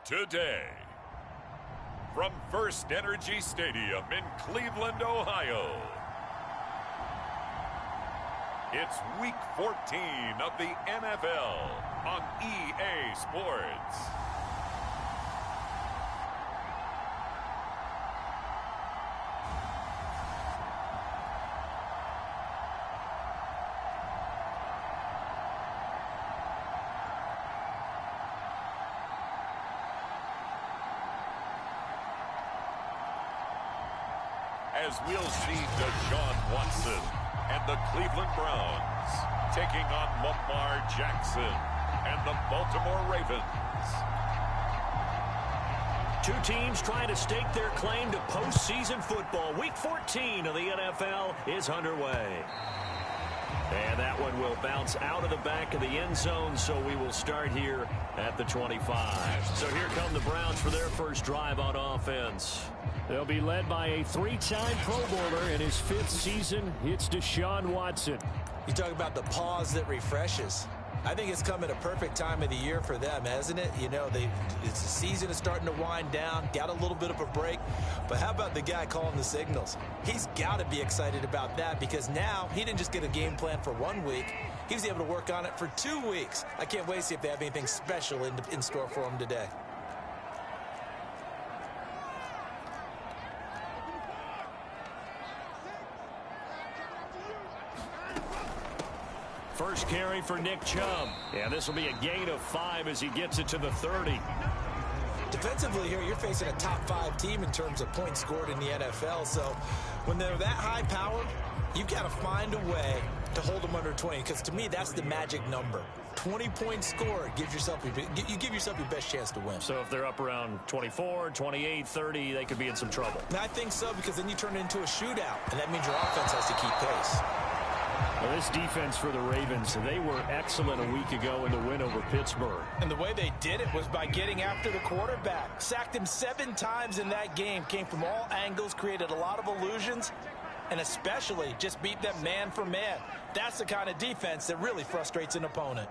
today. From First Energy Stadium in Cleveland, Ohio, it's Week 14 of the NFL on EA Sports. As we'll see Deshaun Watson and the Cleveland Browns taking on Lamar Jackson and the Baltimore Ravens. Two teams trying to stake their claim to postseason football. Week 14 of the NFL is underway. And that one will bounce out of the back of the end zone, so we will start here at the 25. So here come the Browns for their first drive on offense. They'll be led by a three-time Pro Bowler in his 5th season. It's Deshaun Watson. You talk about the pause that refreshes. I think it's come at a perfect time of the year for them, hasn't it? You know, the season is starting to wind down, got a little bit of a break. But how about the guy calling the signals? He's got to be excited about that because now he didn't just get a game plan for 1 week. He was able to work on it for 2 weeks. I can't wait to see if they have anything special in store for him today. First carry for Nick Chubb. And this will be a gain of 5 as he gets it to the 30. Defensively here, you're facing a top 5 team in terms of points scored in the NFL. So when they're that high powered, you've got to find a way to hold them under 20. Because to me, that's the magic number. 20 points scored gives yourself you give yourself your best chance to win. So if they're up around 24, 28, 30, they could be in some trouble. And I think so, because then you turn it into a shootout, and that means your offense has to keep pace. Well, this defense for the Ravens, they were excellent a week ago in the win over Pittsburgh. And the way they did it was by getting after the quarterback. Sacked him 7 times in that game. Came from all angles, created a lot of illusions, and especially just beat them man for man. That's the kind of defense that really frustrates an opponent.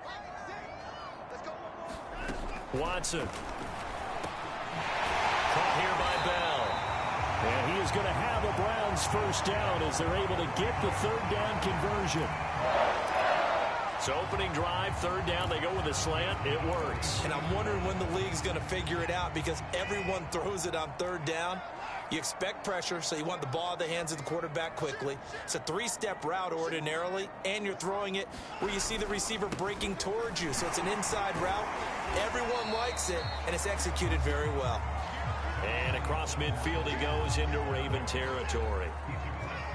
Watson. Caught here by Bell. And he is going to have a Browns first down as they're able to get the 3rd down conversion. So opening drive, 3rd down, they go with a slant. It works. And I'm wondering when the league's going to figure it out because everyone throws it on 3rd down. You expect pressure, so you want the ball in the hands of the quarterback quickly. It's a 3-step route ordinarily, and you're throwing it where you see the receiver breaking towards you. So it's an inside route. Everyone likes it, and it's executed very well. And across midfield he goes into Raven territory.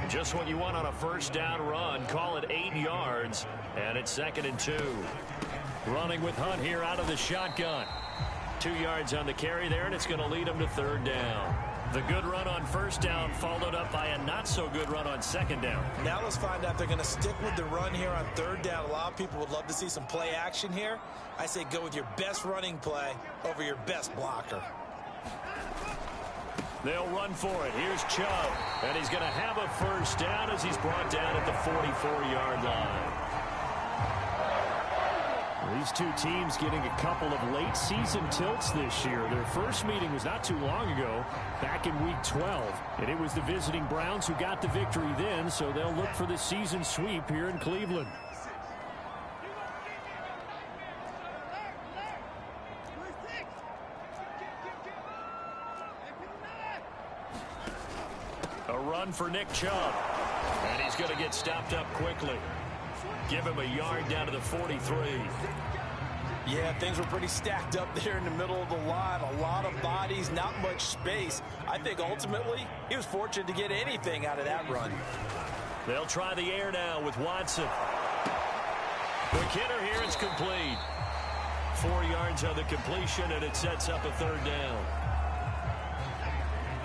Just what you want on a first down run. Call it 8 yards, and it's 2nd and 2. Running with Hunt here out of the shotgun. 2 yards on the carry there, and it's going to lead him to 3rd down. The good run on first down followed up by a not-so-good run on 2nd down. Now let's find out if they're going to stick with the run here on 3rd down. A lot of people would love to see some play action here. I say go with your best running play over your best blocker. They'll run for it. Here's Chubb. And he's going to have a first down as he's brought down at the 44-yard line. These two teams getting a couple of late season tilts this year. Their first meeting was not too long ago, back in Week 12. And it was the visiting Browns who got the victory then, so they'll look for the season sweep here in Cleveland. A run for Nick Chubb. And he's going to get stopped up quickly. Give him a yard down to the 43. Yeah, things were pretty stacked up there in the middle of the line. A lot of bodies, not much space. I think ultimately he was fortunate to get anything out of that run. They'll try the air now with Watson. Quick hitter here, it's complete. 4 yards on the completion, and it sets up a 3rd down.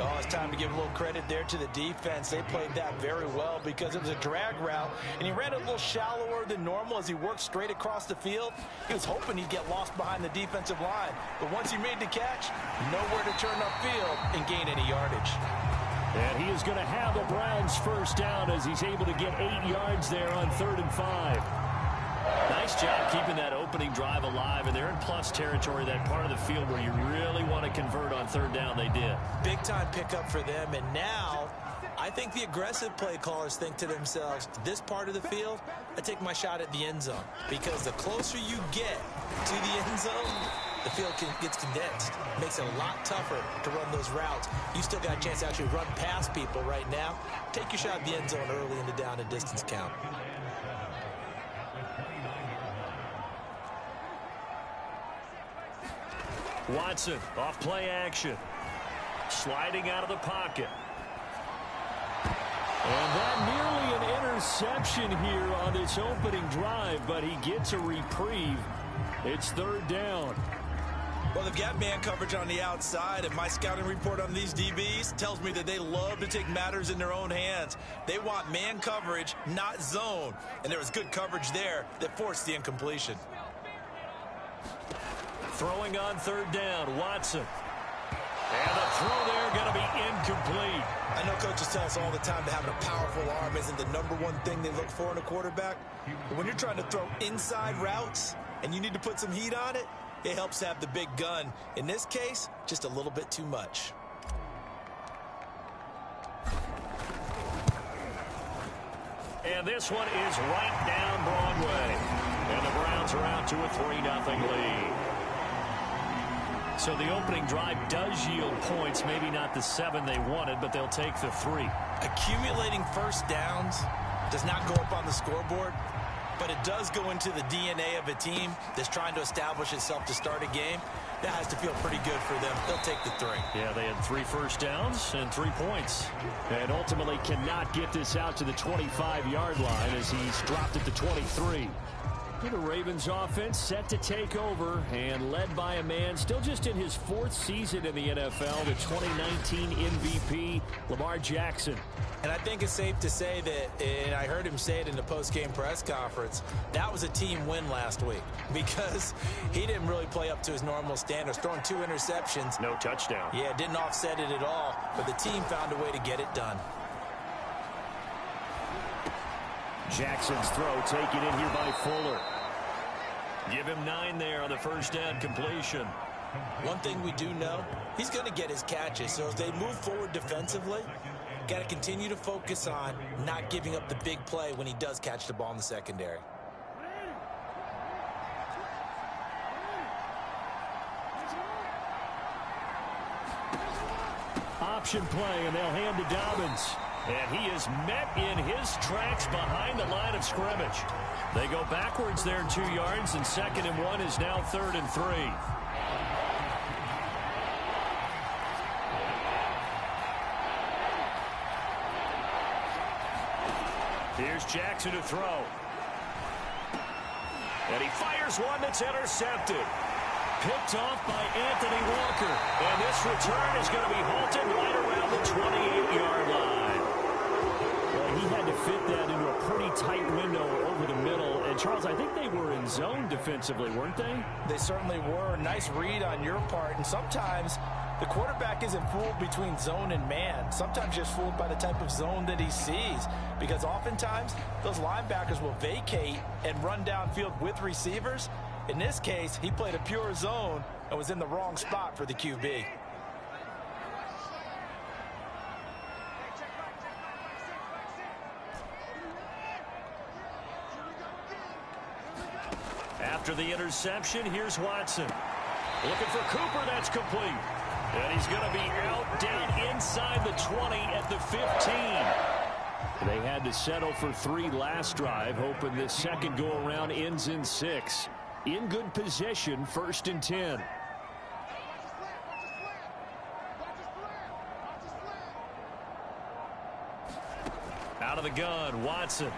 Oh, it's time to give a little credit there to the defense. They played that very well because it was a drag route, and he ran it a little shallower than normal as he worked straight across the field. He was hoping he'd get lost behind the defensive line, but once he made the catch, nowhere to turn upfield and gain any yardage. And he is going to have the Browns first down as he's able to get 8 yards there on 3rd and 5. Nice job keeping that opening drive alive, and they're in +2 territory, that part of the field where you really want to convert on third down. They did. Big time pickup for them, and now I think the aggressive play callers think to themselves, this part of the field, I take my shot at the end zone, because the closer you get to the end zone, the field gets condensed. Makes it a lot tougher to run those routes. You still got a chance to actually run past people right now. Take your shot at the end zone early in the down and distance count. Watson off play action. Sliding out of the pocket. And that nearly an interception here on this opening drive, but he gets a reprieve. It's third down. Well, they've got man coverage on the outside, and my scouting report on these DBs tells me that they love to take matters in their own hands. They want man coverage, not zone. And there was good coverage there that forced the incompletion. Throwing on third down, Watson. And the throw there going to be incomplete. I know coaches tell us all the time that having a powerful arm isn't the #1 thing they look for in a quarterback. But when you're trying to throw inside routes and you need to put some heat on it, it helps have the big gun. In this case, just a little bit too much. And this one is right down Broadway. And the Browns are out to a 3-0 lead. So the opening drive does yield points, maybe not the 7 they wanted, but they'll take the 3. Accumulating first downs does not go up on the scoreboard, but it does go into the DNA of a team that's trying to establish itself to start a game. That has to feel pretty good for them. They'll take the 3. Yeah, they had 3 first downs and 3 points. And ultimately cannot get this out to the 25-yard line as he's dropped at the 23. The Ravens offense set to take over and led by a man still just in his 4th season in the NFL, the 2019 MVP, Lamar Jackson. And I think it's safe to say that, and I heard him say it in the post-game press conference, that was a team win last week because he didn't really play up to his normal standards, throwing 2 interceptions. No touchdown. Yeah, didn't offset it at all, but the team found a way to get it done. Jackson's throw taken in here by Fuller. Give him 9 there on the first down completion. One thing we do know, he's going to get his catches. So as they move forward defensively, got to continue to focus on not giving up the big play when he does catch the ball in the secondary. Option play, and they'll hand to Dobbins. And he is met in his tracks behind the line of scrimmage. They go backwards there 2 yards, and 2nd and 1 is now 3rd and 3. Here's Jackson to throw. And he fires one that's intercepted. Picked off by Anthony Walker. And this return is going to be halted right around the 28-yard line. Well, he had to fit that into a pretty tight window over the middle. And, Charles, I think they were in zone defensively, weren't they? They certainly were. Nice read on your part. And sometimes the quarterback isn't fooled between zone and man. Sometimes just fooled by the type of zone that he sees. Because oftentimes, those linebackers will vacate and run downfield with receivers. In this case, he played a pure zone and was in the wrong spot for the QB. After the interception, here's Watson. Looking for Cooper, that's complete. And he's going to be out down inside the 20 at the 15. They had to settle for 3 last drive, hoping this second go-around ends in 6. In good position, 1st and 10. Out of the gun, Watson.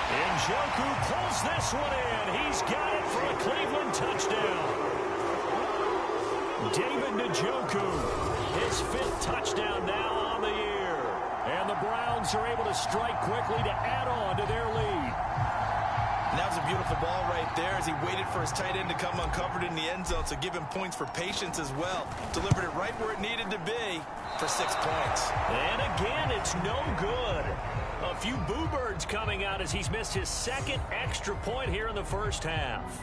Njoku pulls this one in. He's got it for a Cleveland touchdown. David Njoku, his 5th touchdown now on the year. And the Browns are able to strike quickly to add on to their lead. And that was a beautiful ball right there as he waited for his tight end to come uncovered in the end zone, so give him points for patience as well. Delivered it right where it needed to be for 6 points. And again, it's no good. A few boo birds coming out as he's missed his 2nd extra point here in the first half.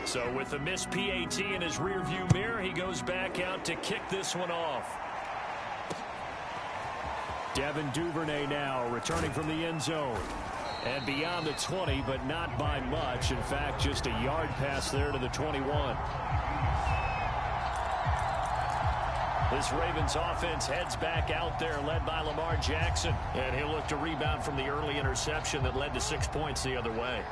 So with the missed PAT in his rearview mirror, he goes back out to kick this one off. Devin Duvernay now returning from the end zone. And beyond the 20, but not by much. In fact, just a yard pass there to the 21. This Ravens offense heads back out there, led by Lamar Jackson. And he'll look to rebound from the early interception that led to 6 points the other way.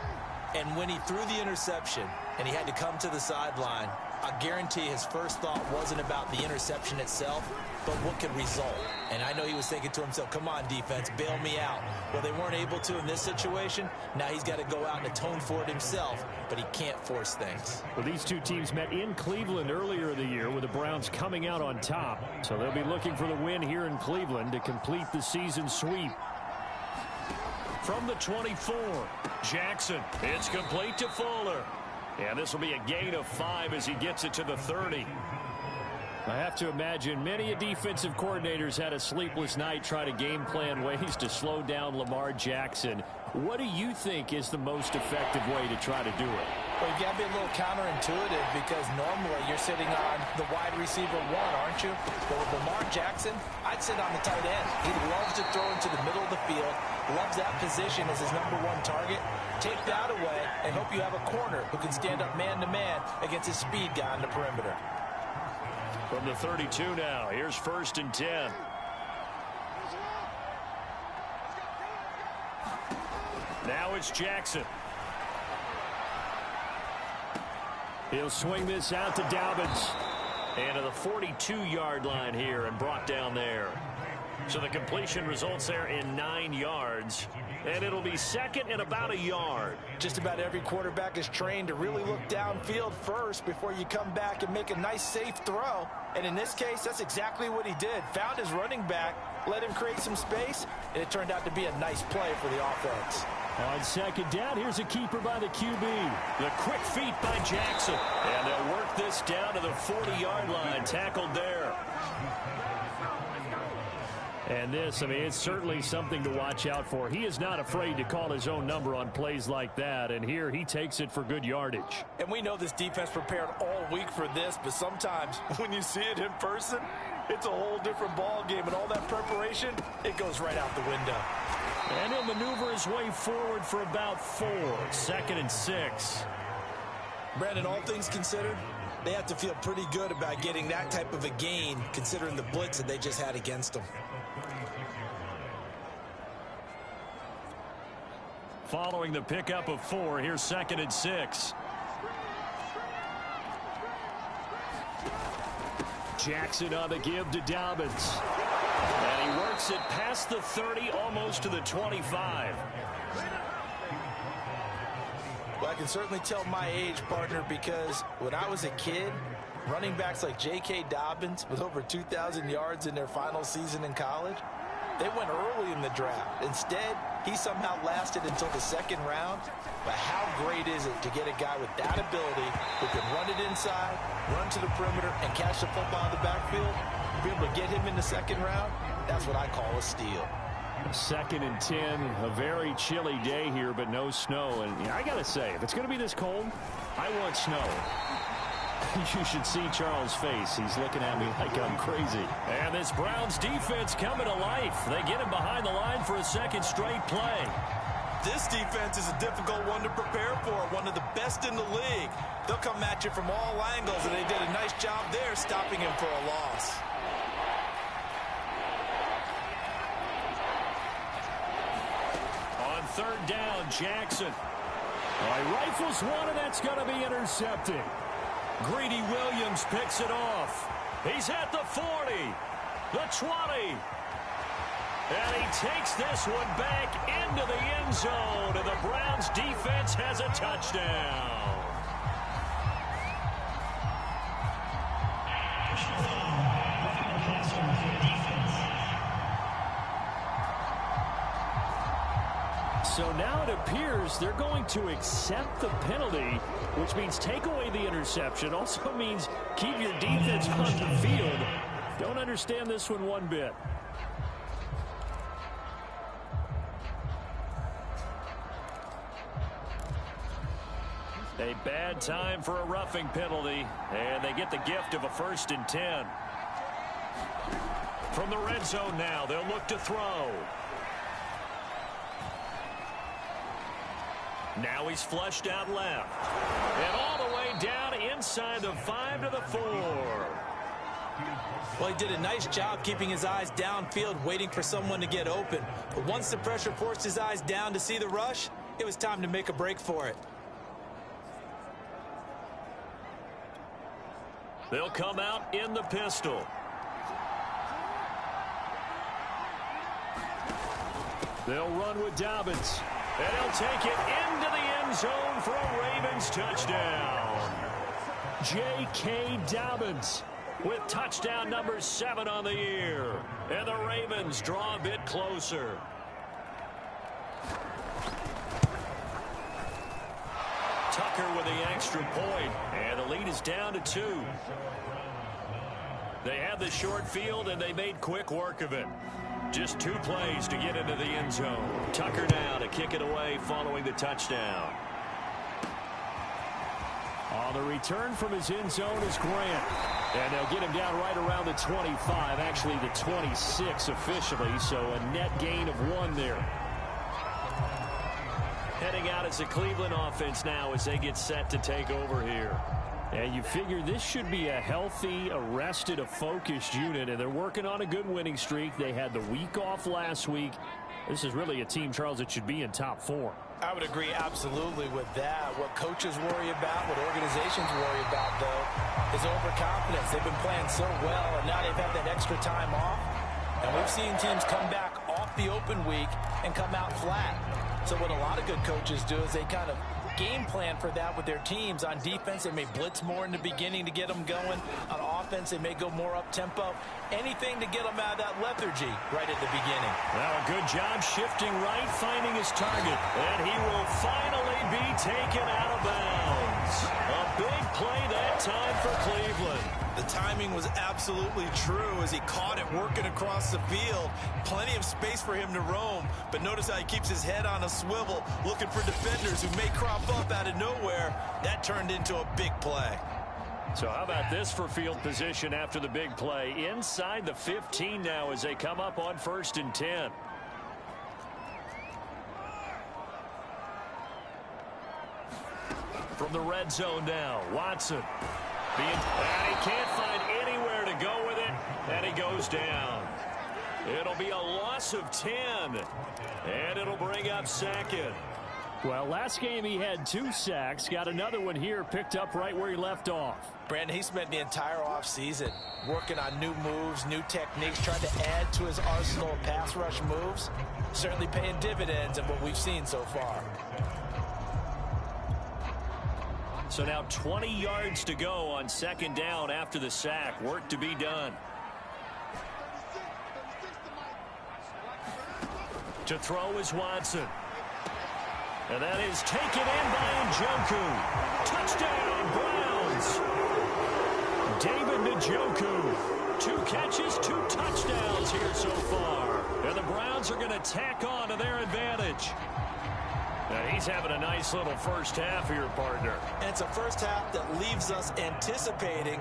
And when he threw the interception and he had to come to the sideline, I guarantee his first thought wasn't about the interception itself, but what could result. And I know he was thinking to himself, come on, defense, bail me out. Well, they weren't able to in this situation. Now he's got to go out and atone for it himself, but he can't force things. Well, these two teams met in Cleveland earlier in the year with the Browns coming out on top. So they'll be looking for the win here in Cleveland to complete the season sweep. From the 24, Jackson. It's complete to Fuller. And this will be a gain of 5 as he gets it to the 30. I have to imagine many defensive coordinators had a sleepless night trying to game plan ways to slow down Lamar Jackson. What do you think is the most effective way to try to do it? Well, you got to be a little counterintuitive because normally you're sitting on the wide receiver one, aren't you? But with Lamar Jackson, I'd sit on the tight end. He loves to throw into the middle of the field, loves that position as his #1 target. Take that away and hope you have a corner who can stand up man-to-man against his speed guy on the perimeter. From the 32 now, here's 1st and 10. Now it's Jackson. He'll swing this out to Dobbins. And to the 42-yard line here and brought down there. So the completion results there in 9 yards. And it'll be 2nd and about a yard. Just about every quarterback is trained to really look downfield first before you come back and make a nice, safe throw. And in this case, that's exactly what he did. Found his running back, let him create some space, and it turned out to be a nice play for the offense. On 2nd down, here's a keeper by the QB. The quick feet by Jackson. And they'll work this down to the 40-yard line. Tackled there. And this, I mean, it's certainly something to watch out for. He is not afraid to call his own number on plays like that. And here he takes it for good yardage. And we know this defense prepared all week for this, but sometimes when you see it in person, it's a whole different ball game. And all that preparation, it goes right out the window. And he'll maneuver his way forward for about 4. 2nd and 6. Brandon, all things considered, they have to feel pretty good about getting that type of a gain considering the blitz that they just had against them. Following the pickup of 4, here's 2nd and 6. Jackson on the give to Dobbins. And he works it past the 30, almost to the 25. Well, I can certainly tell my age, partner, because when I was a kid, running backs like J.K. Dobbins with over 2,000 yards in their final season in college, they went early in the draft. Instead, he somehow lasted until the 2nd round. But how great is it to get a guy with that ability who can run it inside, run to the perimeter, and catch the football in the backfield? Be able to get him in the 2nd round, that's what I call a steal. 2nd and 10, a very chilly day here, but no snow. And I got to say, if it's going to be this cold, I want snow. You should see Charles' face. He's looking at me like I'm crazy. And this Browns defense coming to life. They get him behind the line for a 2nd straight play. This defense is a difficult one to prepare for, one of the best in the league. They'll come at you from all angles, and they did a nice job there stopping him for a loss. On 3rd down, Jackson. He rifles one, and that's going to be intercepted. Greedy Williams picks it off. He's at the 40, the 20. And he takes this one back into the end zone, and the Browns defense has a touchdown. So now it appears they're going to accept the penalty, which means take away the interception. Also means keep your defense on the field. Don't understand this one bit. A bad time for a roughing penalty, and they get the gift of a 1st and 10. From the red zone now, they'll look to throw. Now he's flushed out left. And all the way down inside the 5 to the 4. Well, he did a nice job keeping his eyes downfield, waiting for someone to get open. But once the pressure forced his eyes down to see the rush, it was time to make a break for it. They'll come out in the pistol. They'll run with Dobbins. And he'll take it into the end zone for a Ravens touchdown. J.K. Dobbins with touchdown number 7 on the year. And the Ravens draw a bit closer. Tucker with the extra point, and the lead is down to 2. They have the short field, and they made quick work of it. Just 2 plays to get into the end zone. Tucker now to kick it away following the touchdown. On the return from his end zone is Grant. And they'll get him down right around the 25, actually the 26 officially, so a net gain of 1 there. Heading out as the Cleveland offense now as they get set to take over here. And you figure this should be a healthy, arrested, a focused unit, and they're working on a good winning streak. They had the week off last week. This is really a team, Charles, that should be in top 4. I would agree absolutely with that. What coaches worry about, what organizations worry about, though, is overconfidence. They've been playing so well, and now they've had that extra time off. And we've seen teams come back off the open week and come out flat. So what a lot of good coaches do is they kind of game plan for that with their teams. On defense, they may blitz more in the beginning to get them going. On offense, they may go more up-tempo. Anything to get them out of that lethargy right at the beginning. Well, a good job shifting right, finding his target. And he will finally be taken out of bounds. A big play that time for Cleveland. The timing was absolutely true as he caught it working across the field. Plenty of space for him to roam, but notice how he keeps his head on a swivel, looking for defenders who may crop up out of nowhere. That turned into a big play. So how about this for field position after the big play? Inside the 15 now as they come up on 1st and 10. From the red zone now, Watson. And he can't find anywhere to go with it, and he goes down. It'll be a loss of 10, and it'll bring up 2nd. Well, last game he had 2 sacks, got another one here, picked up right where he left off. Brandon, he spent the entire offseason working on new moves, new techniques, trying to add to his arsenal of pass rush moves. Certainly paying dividends in what we've seen so far. So now 20 yards to go on 2nd down after the sack. Work to be done. To throw is Watson. And that is taken in by Njoku. Touchdown, Browns. David Njoku. 2 catches, 2 touchdowns here so far. And the Browns are going to tack on to their advantage. Now he's having a nice little first half here, partner. And it's a first half that leaves us anticipating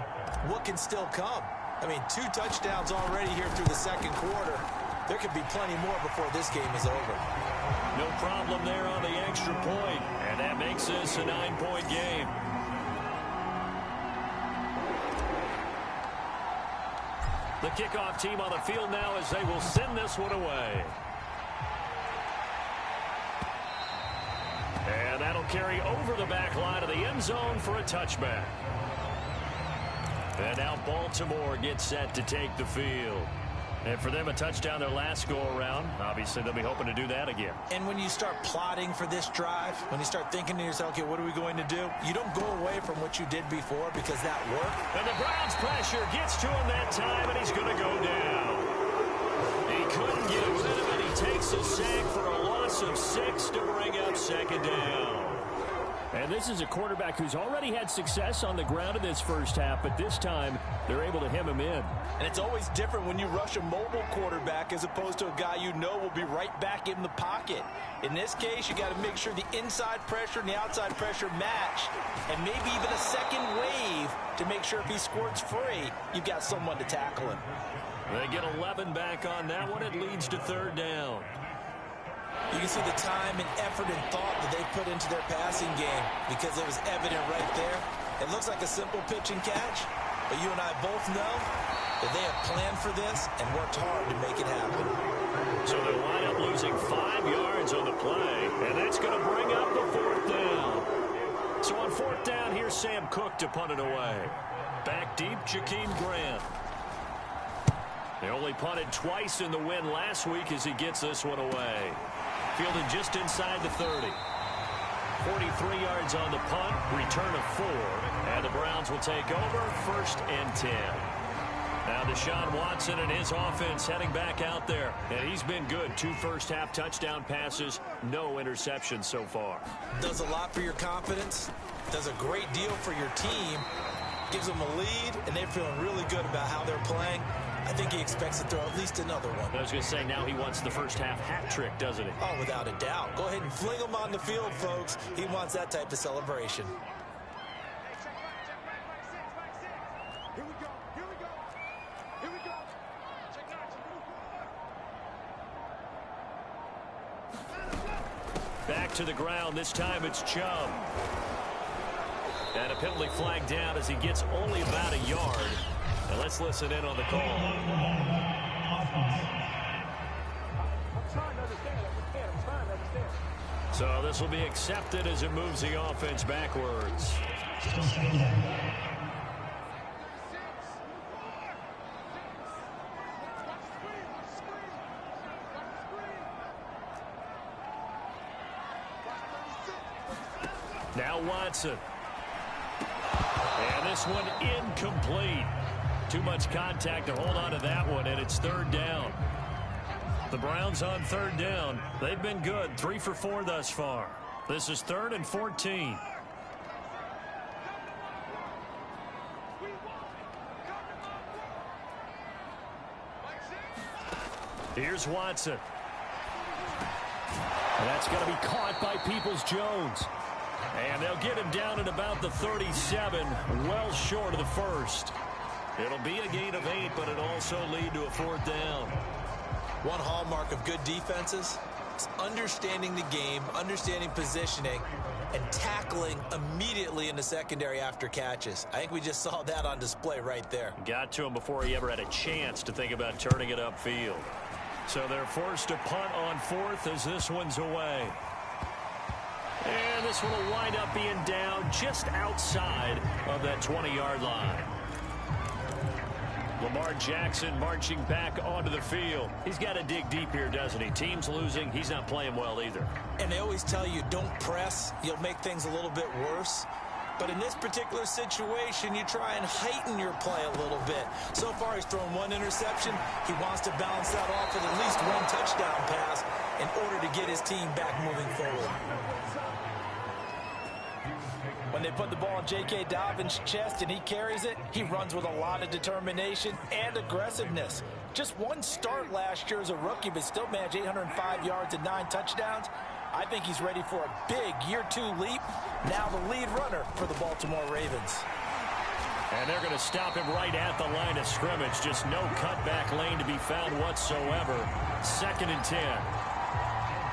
what can still come. I mean, 2 touchdowns already here through the 2nd quarter. There could be plenty more before this game is over. No problem there on the extra point, and that makes this a 9-point game. The kickoff team on the field now as they will send this one away. And that'll carry over the back line of the end zone for a touchback. And now Baltimore gets set to take the field. And for them, a touchdown their last go-around. Obviously, they'll be hoping to do that again. And when you start plotting for this drive, when you start thinking to yourself, okay, what are we going to do? You don't go away from what you did before because that worked. And the Browns pressure gets to him that time, and he's going to go down. He couldn't get rid of it. He takes a sack for a loss of 6 to bring up 2nd down. And this is a quarterback who's already had success on the ground in this first half, but this time they're able to hem him in. And it's always different when you rush a mobile quarterback as opposed to a guy you know will be right back in the pocket. In this case, you got to make sure the inside pressure and the outside pressure match, and maybe even a second wave to make sure if he squirts free, you've got someone to tackle him. They get 11 back on that one. It leads to third down. You can see the time and effort and thought that they put into their passing game because it was evident right there. It looks like a simple pitch and catch, but you and I both know that they have planned for this and worked hard to make it happen. So they wind up losing 5 yards on the play, and that's going to bring up the fourth down. So on fourth down, here's Sam Cook to punt it away. Back deep, Jakeem Grant. They only punted twice in the win last week as he gets this one away. Fielded just inside the 30. 43 yards on the punt, return of 4, and the Browns will take over, 1st and 10. Now Deshaun Watson and his offense heading back out there, and he's been good. 2 first-half touchdown passes, no interceptions so far. Does a lot for your confidence, does a great deal for your team, gives them a lead, and they're feeling really good about how they're playing. I think he expects to throw at least another one. I was going to say, now he wants the first-half hat trick, doesn't he? Oh, without a doubt. Go ahead and fling him on the field, folks. He wants that type of celebration. Here we go. Here we go. Here we go. Back to the ground. This time it's Chubb. And a penalty flag down as he gets only about a yard. And let's listen in on the call. I'm trying to understand. I'm trying to understand. So this will be accepted as it moves the offense backwards. Now Watson. And this one incomplete. Too much contact to hold on to that one, and it's third down. The Browns on third down. They've been good, 3 for 4 thus far. This is 3rd and 14. Here's Watson. And that's going to be caught by Peoples-Jones. And they'll get him down at about the 37, well short of the first. It'll be a gain of 8, but it'll also lead to a 4th down. One hallmark of good defenses is understanding the game, understanding positioning, and tackling immediately in the secondary after catches. I think we just saw that on display right there. Got to him before he ever had a chance to think about turning it upfield. So they're forced to punt on 4th as this one's away. And this one will wind up being down just outside of that 20-yard line. Lamar Jackson marching back onto the field. He's got to dig deep here, doesn't he? Team's losing. He's not playing well either. And they always tell you, don't press. You'll make things a little bit worse. But in this particular situation, you try and heighten your play a little bit. So far, he's thrown 1 interception. He wants to balance that off with at least 1 touchdown pass in order to get his team back moving forward. When they put the ball in J.K. Dobbins' chest and he carries it, he runs with a lot of determination and aggressiveness. Just 1 start last year as a rookie, but still managed 805 yards and 9 touchdowns. I think he's ready for a big year 2 leap. Now the lead runner for the Baltimore Ravens. And they're going to stop him right at the line of scrimmage. Just no cutback lane to be found whatsoever. 2nd and 10.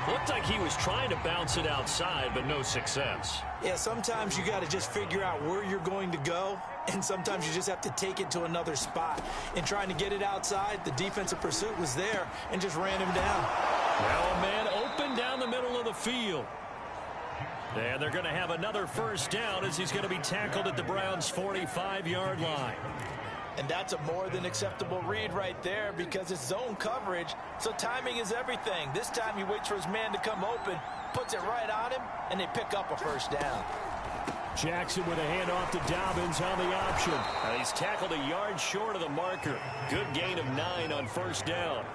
Looked like he was trying to bounce it outside, but no success. Yeah, sometimes you got to just figure out where you're going to go, and sometimes you just have to take it to another spot. In trying to get it outside, the defensive pursuit was there and just ran him down. Now a man open down the middle of the field. And they're going to have another 1st down as he's going to be tackled at the Browns' 45-yard line. And that's a more than acceptable read right there because it's zone coverage, so timing is everything. This time he waits for his man to come open, puts it right on him, and they pick up a 1st down. Jackson with a handoff to Dobbins on the option. He's tackled a yard short of the marker. Good gain of 9 on 1st down.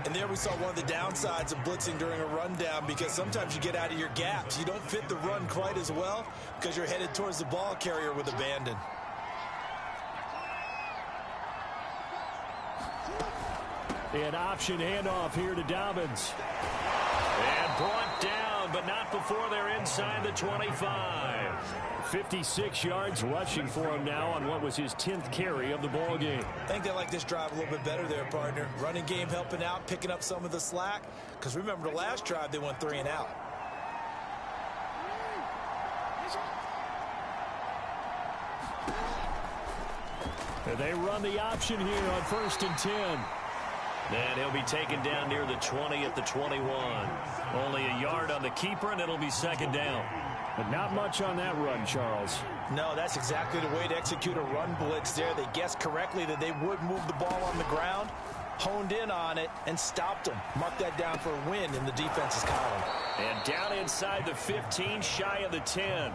And there we saw one of the downsides of blitzing during a rundown, because sometimes you get out of your gaps. You don't fit the run quite as well because you're headed towards the ball carrier with abandon. An option handoff here to Dobbins. And brought down, but not before they're inside the 25. 56 yards rushing for him now on what was his 10th carry of the ball game. I think they like this drive a little bit better there, partner. Running game helping out, picking up some of the slack. Because remember, the last drive they went 3 and out. And they run the option here on 1st and 10. And he'll be taken down near the 20 at the 21. Only a yard on the keeper, and it'll be 2nd down. But not much on that run, Charles. No, that's exactly the way to execute a run blitz there. They guessed correctly that they would move the ball on the ground, honed in on it, and stopped them. Mark that down for a win in the defense's column. And down inside the 15, shy of the 10.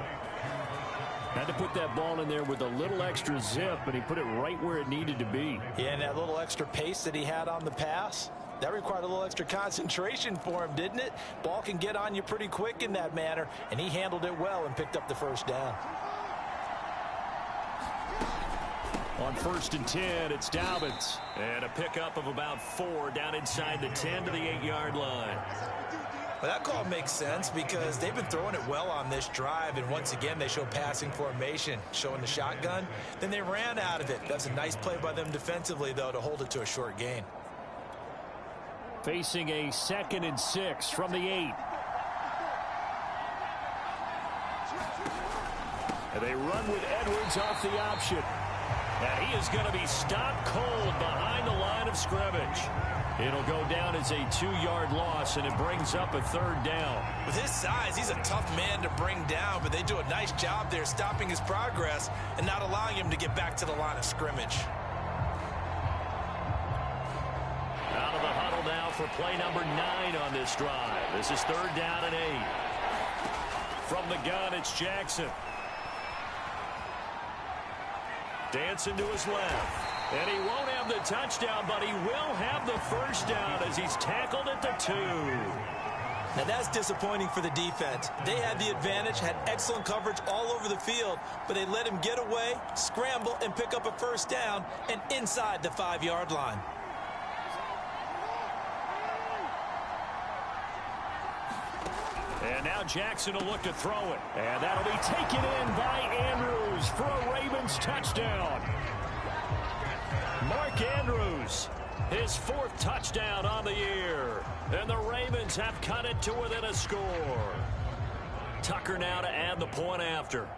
Had to put that ball in there with a little extra zip, but he put it right where it needed to be. Yeah, and that little extra pace that he had on the pass, that required a little extra concentration for him, didn't it? Ball can get on you pretty quick in that manner, and he handled it well and picked up the 1st down. On 1st and 10, it's Dobbins. And a pickup of about 4 down inside the 10 to the 8-yard line. Well, that call makes sense because they've been throwing it well on this drive, and once again they show passing formation, showing the shotgun. Then they ran out of it. That's a nice play by them defensively, though, to hold it to a short gain. Facing a 2nd and 6 from the 8. And they run with Edwards off the option. And he is going to be stopped cold behind the line of scrimmage. It'll go down as a 2-yard loss, and it brings up a 3rd down. With his size, he's a tough man to bring down, but they do a nice job there stopping his progress and not allowing him to get back to the line of scrimmage. Out of the huddle now for play number 9 on this drive. This is 3rd down and 8. From the gun, it's Jackson. Dancing to his left. And he won't have the touchdown, but he will have the 1st down as he's tackled at the 2. Now that's disappointing for the defense. They had the advantage, had excellent coverage all over the field, but they let him get away, scramble, and pick up a 1st down and inside the 5-yard line. And now Jackson will look to throw it. And that'll be taken in by Andrews for a Ravens touchdown. Mark Andrews, his 4th touchdown on the year. And the Ravens have cut it to within a score. Tucker now to add the point after.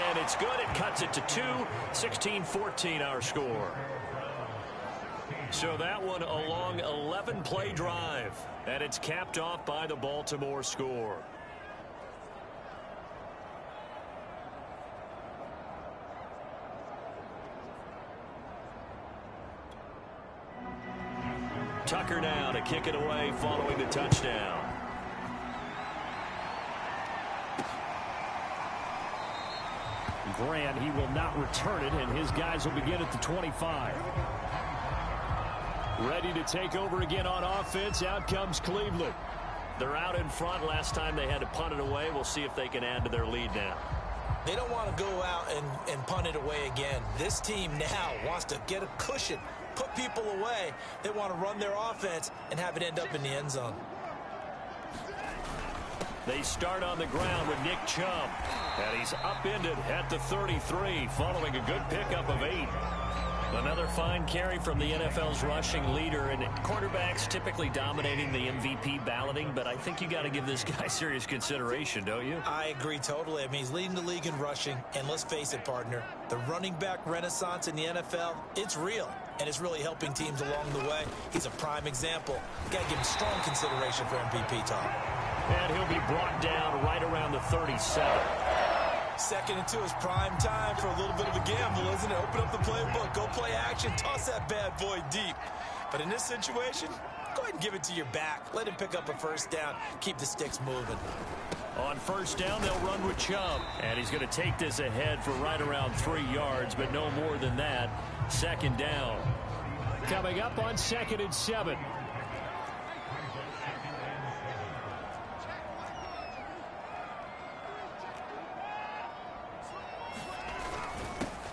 And it's good. It cuts it to 2. 16-14 our score. So that one a long 11-play drive. And it's capped off by the Baltimore score. Tucker now to kick it away following the touchdown. Grant, he will not return it, and his guys will begin at the 25. Ready to take over again on offense. Out comes Cleveland. They're out in front. Last time they had to punt it away. We'll see if they can add to their lead now. They don't want to go out and punt it away again. This team now wants to get a cushion, put people away. They want to run their offense and have it end up in the end zone. They start on the ground with Nick Chubb. And he's upended at the 33 following a good pickup of 8. Another fine carry from the NFL's rushing leader, and quarterbacks typically dominating the MVP balloting, but I think you got to give this guy serious consideration, don't you? I agree totally. I mean, he's leading the league in rushing, and let's face it, partner, the running back renaissance in the NFL, it's real, and it's really helping teams along the way. He's a prime example. Got to give him strong consideration for MVP talk. And he'll be brought down right around the 37. 2nd and 2 is prime time for a little bit of a gamble, isn't it? Open up the playbook, go play action, toss that bad boy deep. But in this situation, go go ahead and give it to your back. Let him pick up a first down. Keep the sticks moving. On first down, they'll run with Chubb. And he's going to take this ahead for right around 3 yards, but no more than that. Second down. Coming up on 2nd and 7.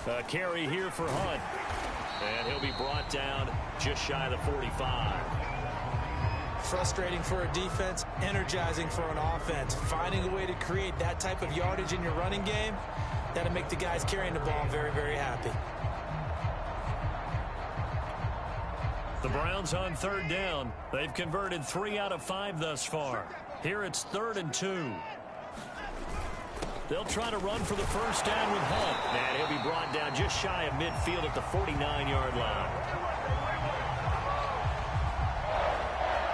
A carry here for Hunt. And he'll be brought down just shy of the 45. Frustrating for a defense, energizing for an offense. Finding a way to create that type of yardage in your running game, that'll make the guys carrying the ball very, very happy. The Browns on third down. They've converted 3 out of 5 thus far. Here it's 3rd and 2. They'll try to run for the first down with Hunt. And he'll be brought down just shy of midfield at the 49-yard line.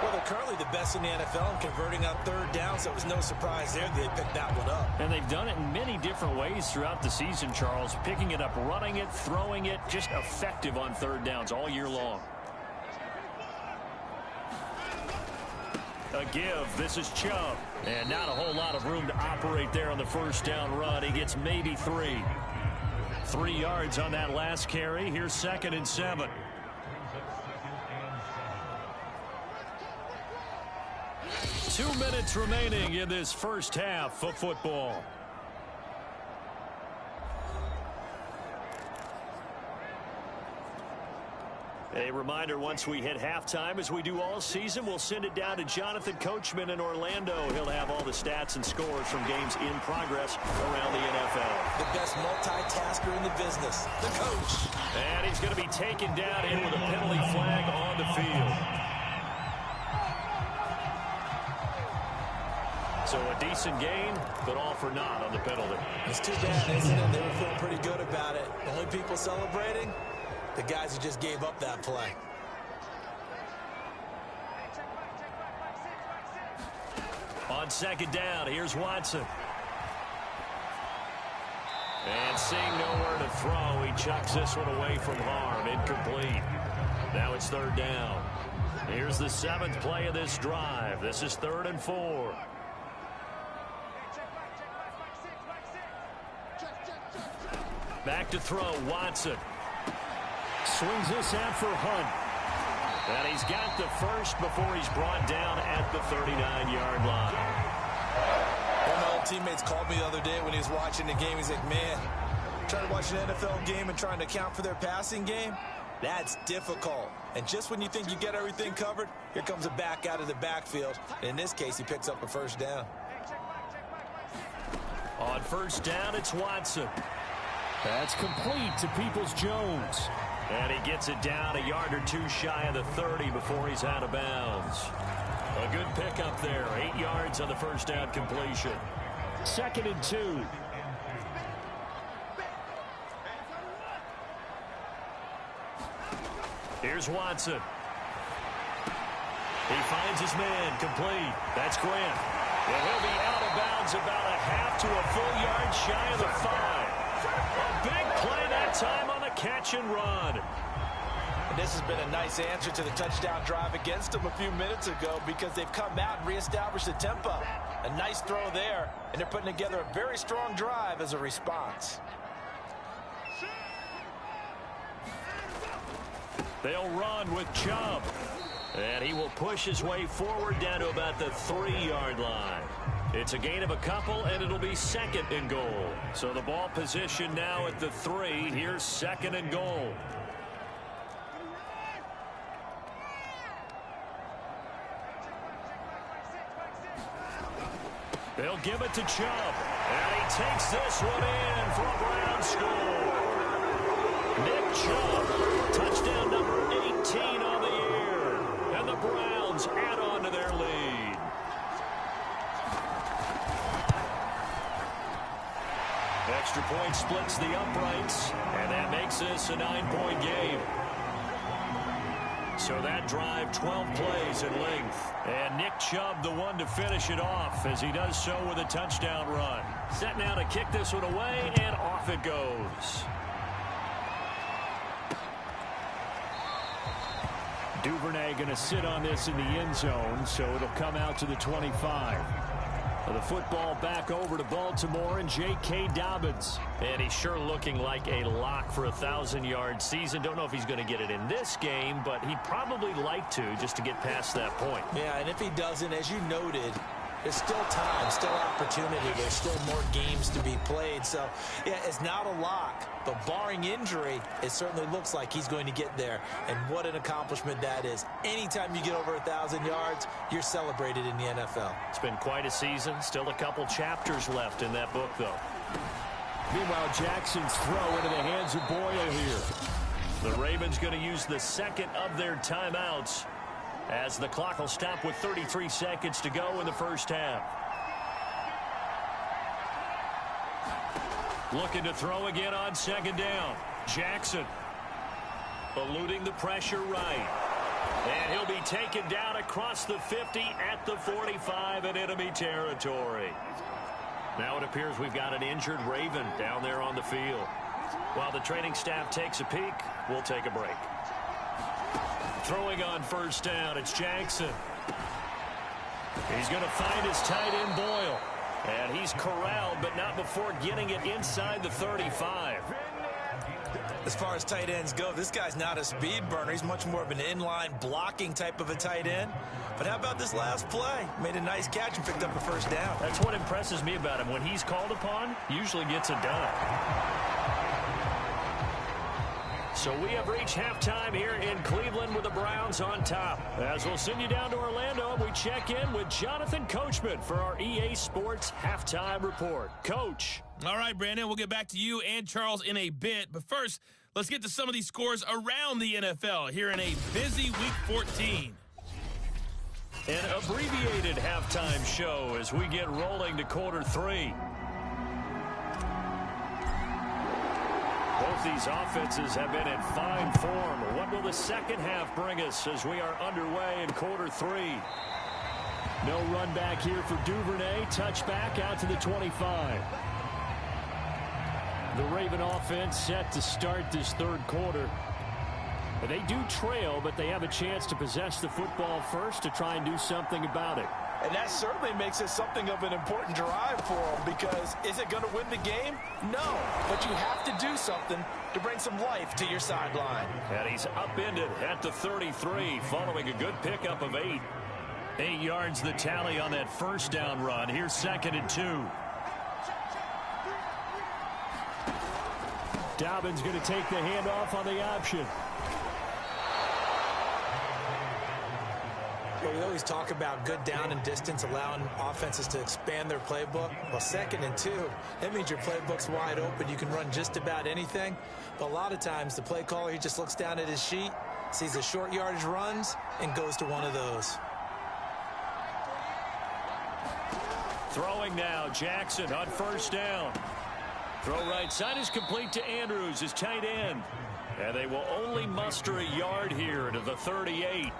Well, they're currently the best in the NFL in converting on third down, so it was no surprise there they picked that one up. And they've done it in many different ways throughout the season, Charles. Picking it up, running it, throwing it, just effective on third downs all year long. A give. This is Chubb. And not a whole lot of room to operate there on the first down run. He gets maybe 3. 3 yards on that last carry. Here's 2nd and 7. Two minutes remaining in this first half of football. A reminder, once we hit halftime, as we do all season, we'll send it down to Jonathan Coachman in Orlando. He'll have all the stats and scores from games in progress around the NFL. The best multitasker in the business, the coach. And he's going to be taken down in with a penalty flag on the field. So a decent gain, but all for naught on the penalty. It's too bad, isn't it? They were feeling pretty good about it. The only people celebrating, the guys who just gave up that play. On second down, here's Watson. And seeing nowhere to throw, he chucks this one away from harm. Incomplete. Now it's third down. Here's the 7th play of this drive. This is 3rd and 4. Back to throw, Watson. Swings this out for Hunt. And he's got the first before he's brought down at the 39-yard line. One of my old teammates called me the other day when he was watching the game. He's like, man, trying to watch an NFL game and trying to account for their passing game, that's difficult. And just when you think you get everything covered, here comes a back out of the backfield. And in this case, he picks up a first down. On first down, it's Watson. That's complete to Peoples-Jones. And he gets it down a yard or 2 shy of the 30 before he's out of bounds. A good pickup there. 8 yards on the first down completion. 2nd and 2. Here's Watson. He finds his man. Complete. That's Grant. And he'll be out of bounds about a half to a full yard shy of the 5. A big play that time on the catch and run. And this has been a nice answer to the touchdown drive against them a few minutes ago because they've come out and reestablished the tempo. A nice throw there, and they're putting together a very strong drive as a response. They'll run with Chubb. And he will push his way forward down to about the 3-yard line. It's a gain of a couple, and it'll be 2nd and goal. So the ball position now at the 3. Here's 2nd and goal. They'll give it to Chubb. And he takes this one in for a Brown score. Nick Chubb, touchdown number 18 on the year. And the Browns add on to their lead. Extra point splits the uprights, and that makes this a 9-point game. So that drive, 12 plays in length. And Nick Chubb, the one to finish it off, as he does so with a touchdown run. Set now to kick this one away, and off it goes. Duvernay going to sit on this in the end zone, so it'll come out to the 25. The football back over to Baltimore and J.K. Dobbins. And he's sure looking like a lock for a 1,000-yard season. Don't know if he's going to get it in this game, but he'd probably like to just to get past that point. Yeah, and if he doesn't, as you noted, there's still time, still opportunity. There's still more games to be played. So, yeah, it's not a lock. But barring injury, it certainly looks like he's going to get there. And what an accomplishment that is. Anytime you get over 1,000 yards, you're celebrated in the NFL. It's been quite a season. Still a couple chapters left in that book, though. Meanwhile, Jackson's throw into the hands of Boyle here. The Ravens going to use the second of their timeouts, as the clock will stop with 33 seconds to go in the first half. Looking to throw again on second down. Jackson eluding the pressure right. And he'll be taken down across the 50 at the 45 in enemy territory. Now it appears we've got an injured Raven down there on the field. While the training staff takes a peek, we'll take a break. Throwing on first down, it's Jackson. He's going to find his tight end Boyle. And he's corralled, but not before getting it inside the 35. As far as tight ends go, this guy's not a speed burner. He's much more of an inline blocking type of a tight end. But how about this last play? Made a nice catch and picked up a first down. That's what impresses me about him. When he's called upon, usually gets it done. So we have reached halftime here in Cleveland with the Browns on top. As we'll send you down to Orlando, and we check in with Jonathan Coachman for our EA Sports Halftime Report. Coach. All right, Brandon, we'll get back to you and Charles in a bit. But first, let's get to some of these scores around the NFL here in a busy Week 14. An abbreviated halftime show as we get rolling to quarter 3. Both these offenses have been in fine form. What will the second half bring us as we are underway in quarter 3? No run back here for Duvernay. Touchback out to the 25. The Raven offense set to start this third quarter. They do trail, but they have a chance to possess the football first to try and do something about it. And that certainly makes it something of an important drive for them, because is it going to win the game? No, but you have to do something to bring some life to your sideline. And he's upended at the 33 following a good pickup of 8. 8 yards the tally on that first down run. Here's 2nd and 2. Dobbins going to take the handoff on the option. Well, we always talk about good down and distance, allowing offenses to expand their playbook. Well, 2nd and 2, that means your playbook's wide open. You can run just about anything. But a lot of times, the play caller, he just looks down at his sheet, sees the short yardage runs, and goes to one of those. Throwing now, Jackson on first down. Throw right side is complete to Andrews, his tight end. And they will only muster a yard here to the 38.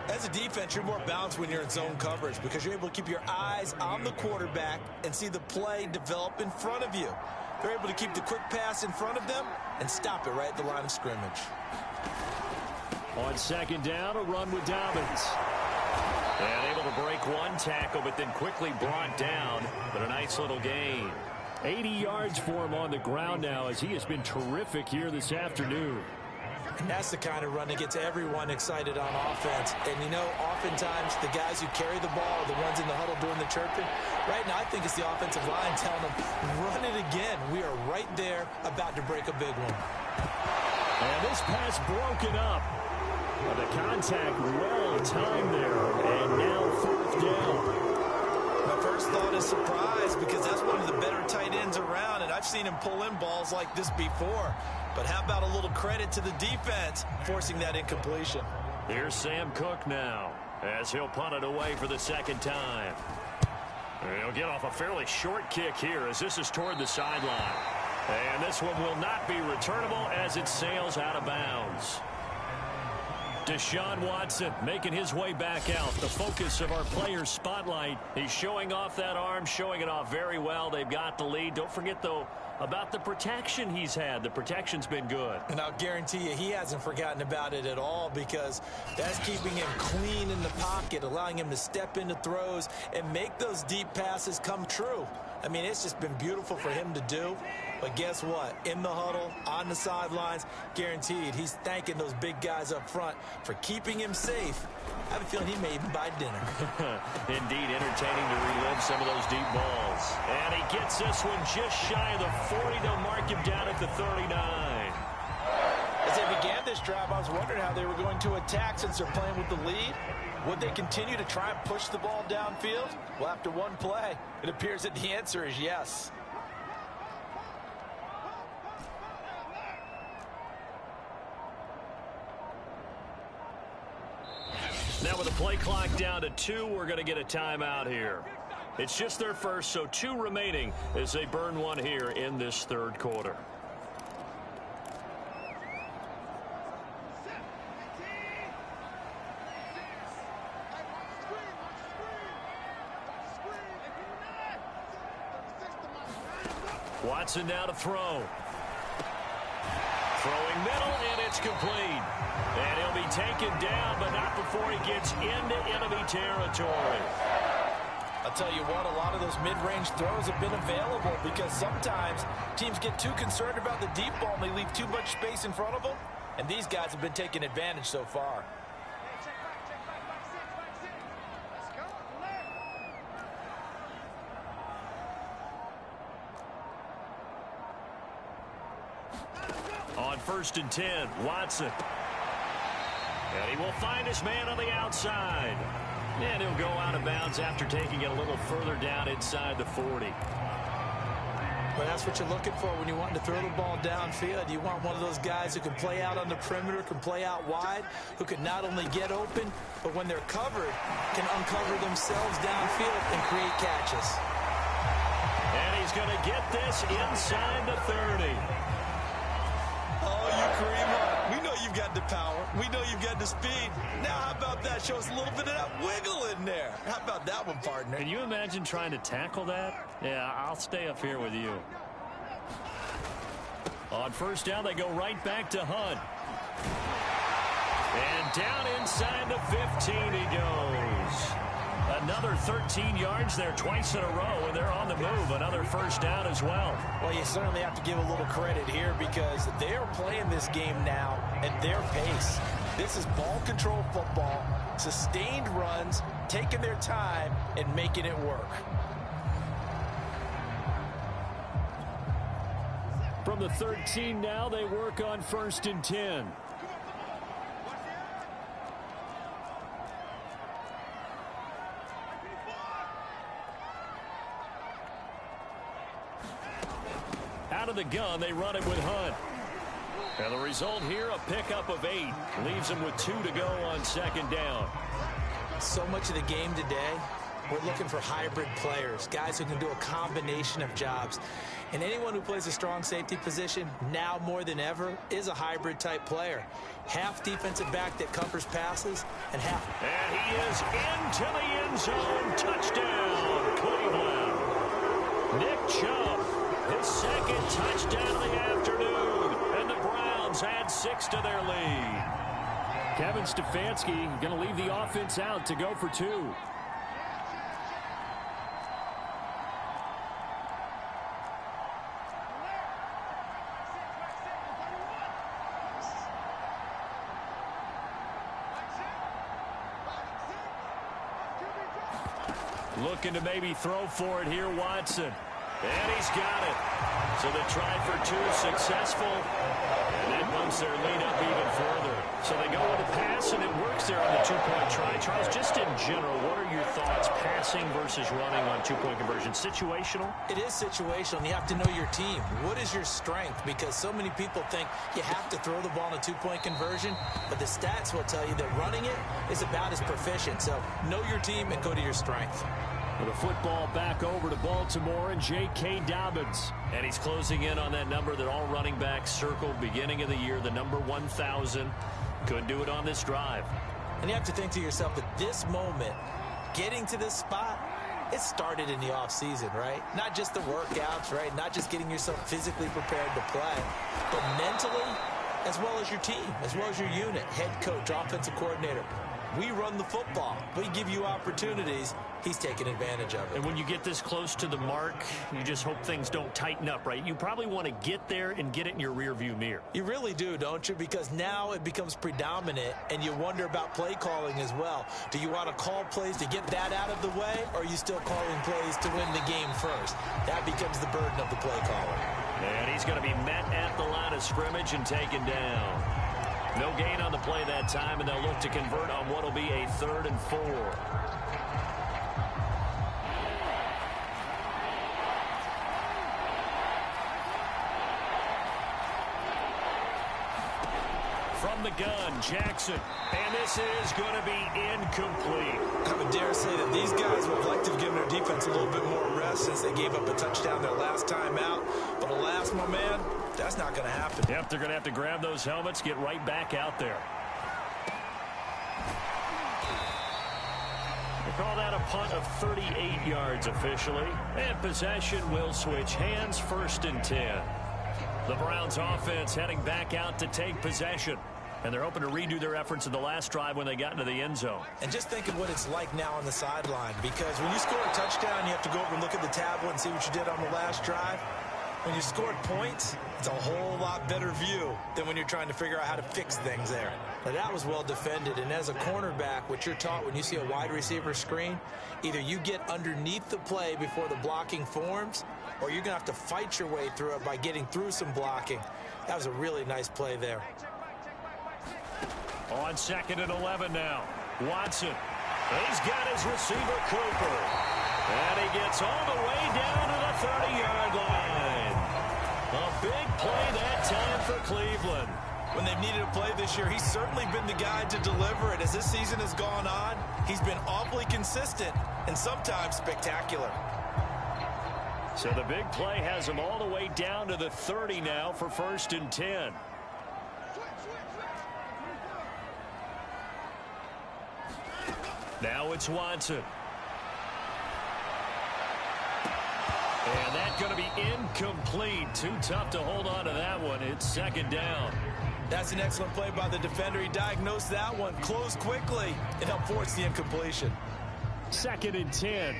As a defense, you're more balanced when you're in zone coverage because you're able to keep your eyes on the quarterback and see the play develop in front of you. They're able to keep the quick pass in front of them and stop it right at the line of scrimmage. On second down, a run with Dobbins. And able to break one tackle, but then quickly brought down. But a nice little gain. 80 yards for him on the ground now, as he has been terrific here this afternoon. And that's the kind of run that gets everyone excited on offense. And, you know, oftentimes the guys who carry the ball are the ones in the huddle doing the chirping. Right now, I think it's the offensive line telling them, run it again. We are right there about to break a big one. And this pass broken up. The contact well timed there. And now 4th down. My first thought is surprise, because that's one of the better tight ends around, and I've seen him pull in balls like this before. But how about a little credit to the defense forcing that incompletion? Here's Sam Cook now, as he'll punt it away for the second time. He'll get off a fairly short kick here, as this is toward the sideline. And this one will not be returnable as it sails out of bounds. Deshaun Watson making his way back out. The focus of our players' spotlight. He's showing off that arm, showing it off very well. They've got the lead. Don't forget, though, about the protection he's had. The protection's been good. And I'll guarantee you he hasn't forgotten about it at all, because that's keeping him clean in the pocket, allowing him to step into throws and make those deep passes come true. I mean, it's just been beautiful for him to do. But guess what? In the huddle, on the sidelines, guaranteed he's thanking those big guys up front for keeping him safe. I have a feeling he may even buy dinner. Indeed, entertaining to relive some of those deep balls. And he gets this one just shy of the 40. They'll mark him down at the 39. As they began this drive, I was wondering how they were going to attack since they're playing with the lead. Would they continue to try and push the ball downfield? Well, after one play, it appears that the answer is yes. Now with the play clock down to 2, we're going to get a timeout here. It's just their first, so 2 remaining as they burn one here in this third quarter. Watson now to throw. Throwing middle, and it's complete. And he'll be taken down, but not before he gets into enemy territory. I'll tell you what, a lot of those mid-range throws have been available because sometimes teams get too concerned about the deep ball and they leave too much space in front of them. And these guys have been taking advantage so far. On 1st and 10, Watson. And he will find his man on the outside. And he'll go out of bounds after taking it a little further down inside the 40. Well, that's what you're looking for when you want to throw the ball downfield. You want one of those guys who can play out on the perimeter, can play out wide, who can not only get open, but when they're covered, can uncover themselves downfield and create catches. And he's going to get this inside the 30. Oh, you Kareem, we know you've got the power. We know you've got the speed. Now, how about that? Show us a little bit of that wiggle in there. How about that one, partner? Can you imagine trying to tackle that? Yeah, I'll stay up here with you. On 1st down, they go right back to Hunt. And down inside the 15 he goes. Another 13 yards there twice in a row, and they're on the move. Another 1st down as well. Well, you certainly have to give a little credit here because they are playing this game now at their pace. This is ball control football, sustained runs, taking their time and making it work. From the 13 now, they work on 1st and 10. Out of the gun, they run it with Hunt. And the result here, a pickup of 8. Leaves them with 2 to go on 2nd down. So much of the game today, we're looking for hybrid players, guys who can do a combination of jobs. And anyone who plays a strong safety position, now more than ever, is a hybrid type player. Half defensive back that covers passes, and half. And he is into the end zone. Touchdown, Cleveland. Nick Chubb, his 2nd touchdown of the afternoon. And the Browns add 6 to their lead. Kevin Stefanski going to leave the offense out to go for 2. Looking to maybe throw for it here, Watson. And he's got it. So the try for 2 successful. And that bumps their lead up even further. So they go with a pass, and it works there on the 2-point try. Charles, just in general, what are your thoughts passing versus running on 2-point conversion? Situational? It is situational, and you have to know your team. What is your strength? Because so many people think you have to throw the ball in a 2-point conversion, but the stats will tell you that running it is about as proficient. So know your team and go to your strength. With the football back over to Baltimore and J.K. Dobbins. And he's closing in on that number that all running backs circled beginning of the year, the number 1,000. Could do it on this drive. And you have to think to yourself that this moment, getting to this spot, it started in the offseason, right? Not just the workouts, right? Not just getting yourself physically prepared to play, but mentally, as well as your team, as well as your unit, head coach, offensive coordinator. We run the football. We give you opportunities. He's taking advantage of it. And when you get this close to the mark, you just hope things don't tighten up, right? You probably want to get there and get it in your rearview mirror. You really do, don't you? Because now it becomes predominant, and you wonder about play calling as well. Do you want to call plays to get that out of the way, or are you still calling plays to win the game first? That becomes the burden of the play caller. And he's going to be met at the line of scrimmage and taken down. No gain on the play that time, and they'll look to convert on what will be a 3rd and 4. From the gun, Jackson. And this is going to be incomplete. I would dare say that these guys would like to have given their defense a little bit more rest since they gave up a touchdown their last time out. But alas, my man, that's not going to happen. Yep, they're going to have to grab those helmets, get right back out there. They call that a punt of 38 yards officially. And possession will switch hands, 1st and 10. The Browns offense heading back out to take possession. And they're hoping to redo their efforts in the last drive when they got into the end zone. And just think of what it's like now on the sideline, because when you score a touchdown, you have to go over and look at the tablet and see what you did on the last drive. When you scored points, it's a whole lot better view than when you're trying to figure out how to fix things there. Now, that was well defended, and as a cornerback, what you're taught when you see a wide receiver screen, either you get underneath the play before the blocking forms, or you're going to have to fight your way through it by getting through some blocking. That was a really nice play there. On 2nd and 11 now. Watson. He's got his receiver, Cooper. And he gets all the way down to the 30-yard line. A big play that time for Cleveland. When they've needed a play this year, he's certainly been the guy to deliver it. As this season has gone on, he's been awfully consistent and sometimes spectacular. So the big play has him all the way down to the 30 now for 1st and 10. Now it's Watson. And that's going to be incomplete. Too tough to hold on to that one. It's 2nd down. That's an excellent play by the defender. He diagnosed that one, closed quickly, and helped force the incompletion. 2nd and 10.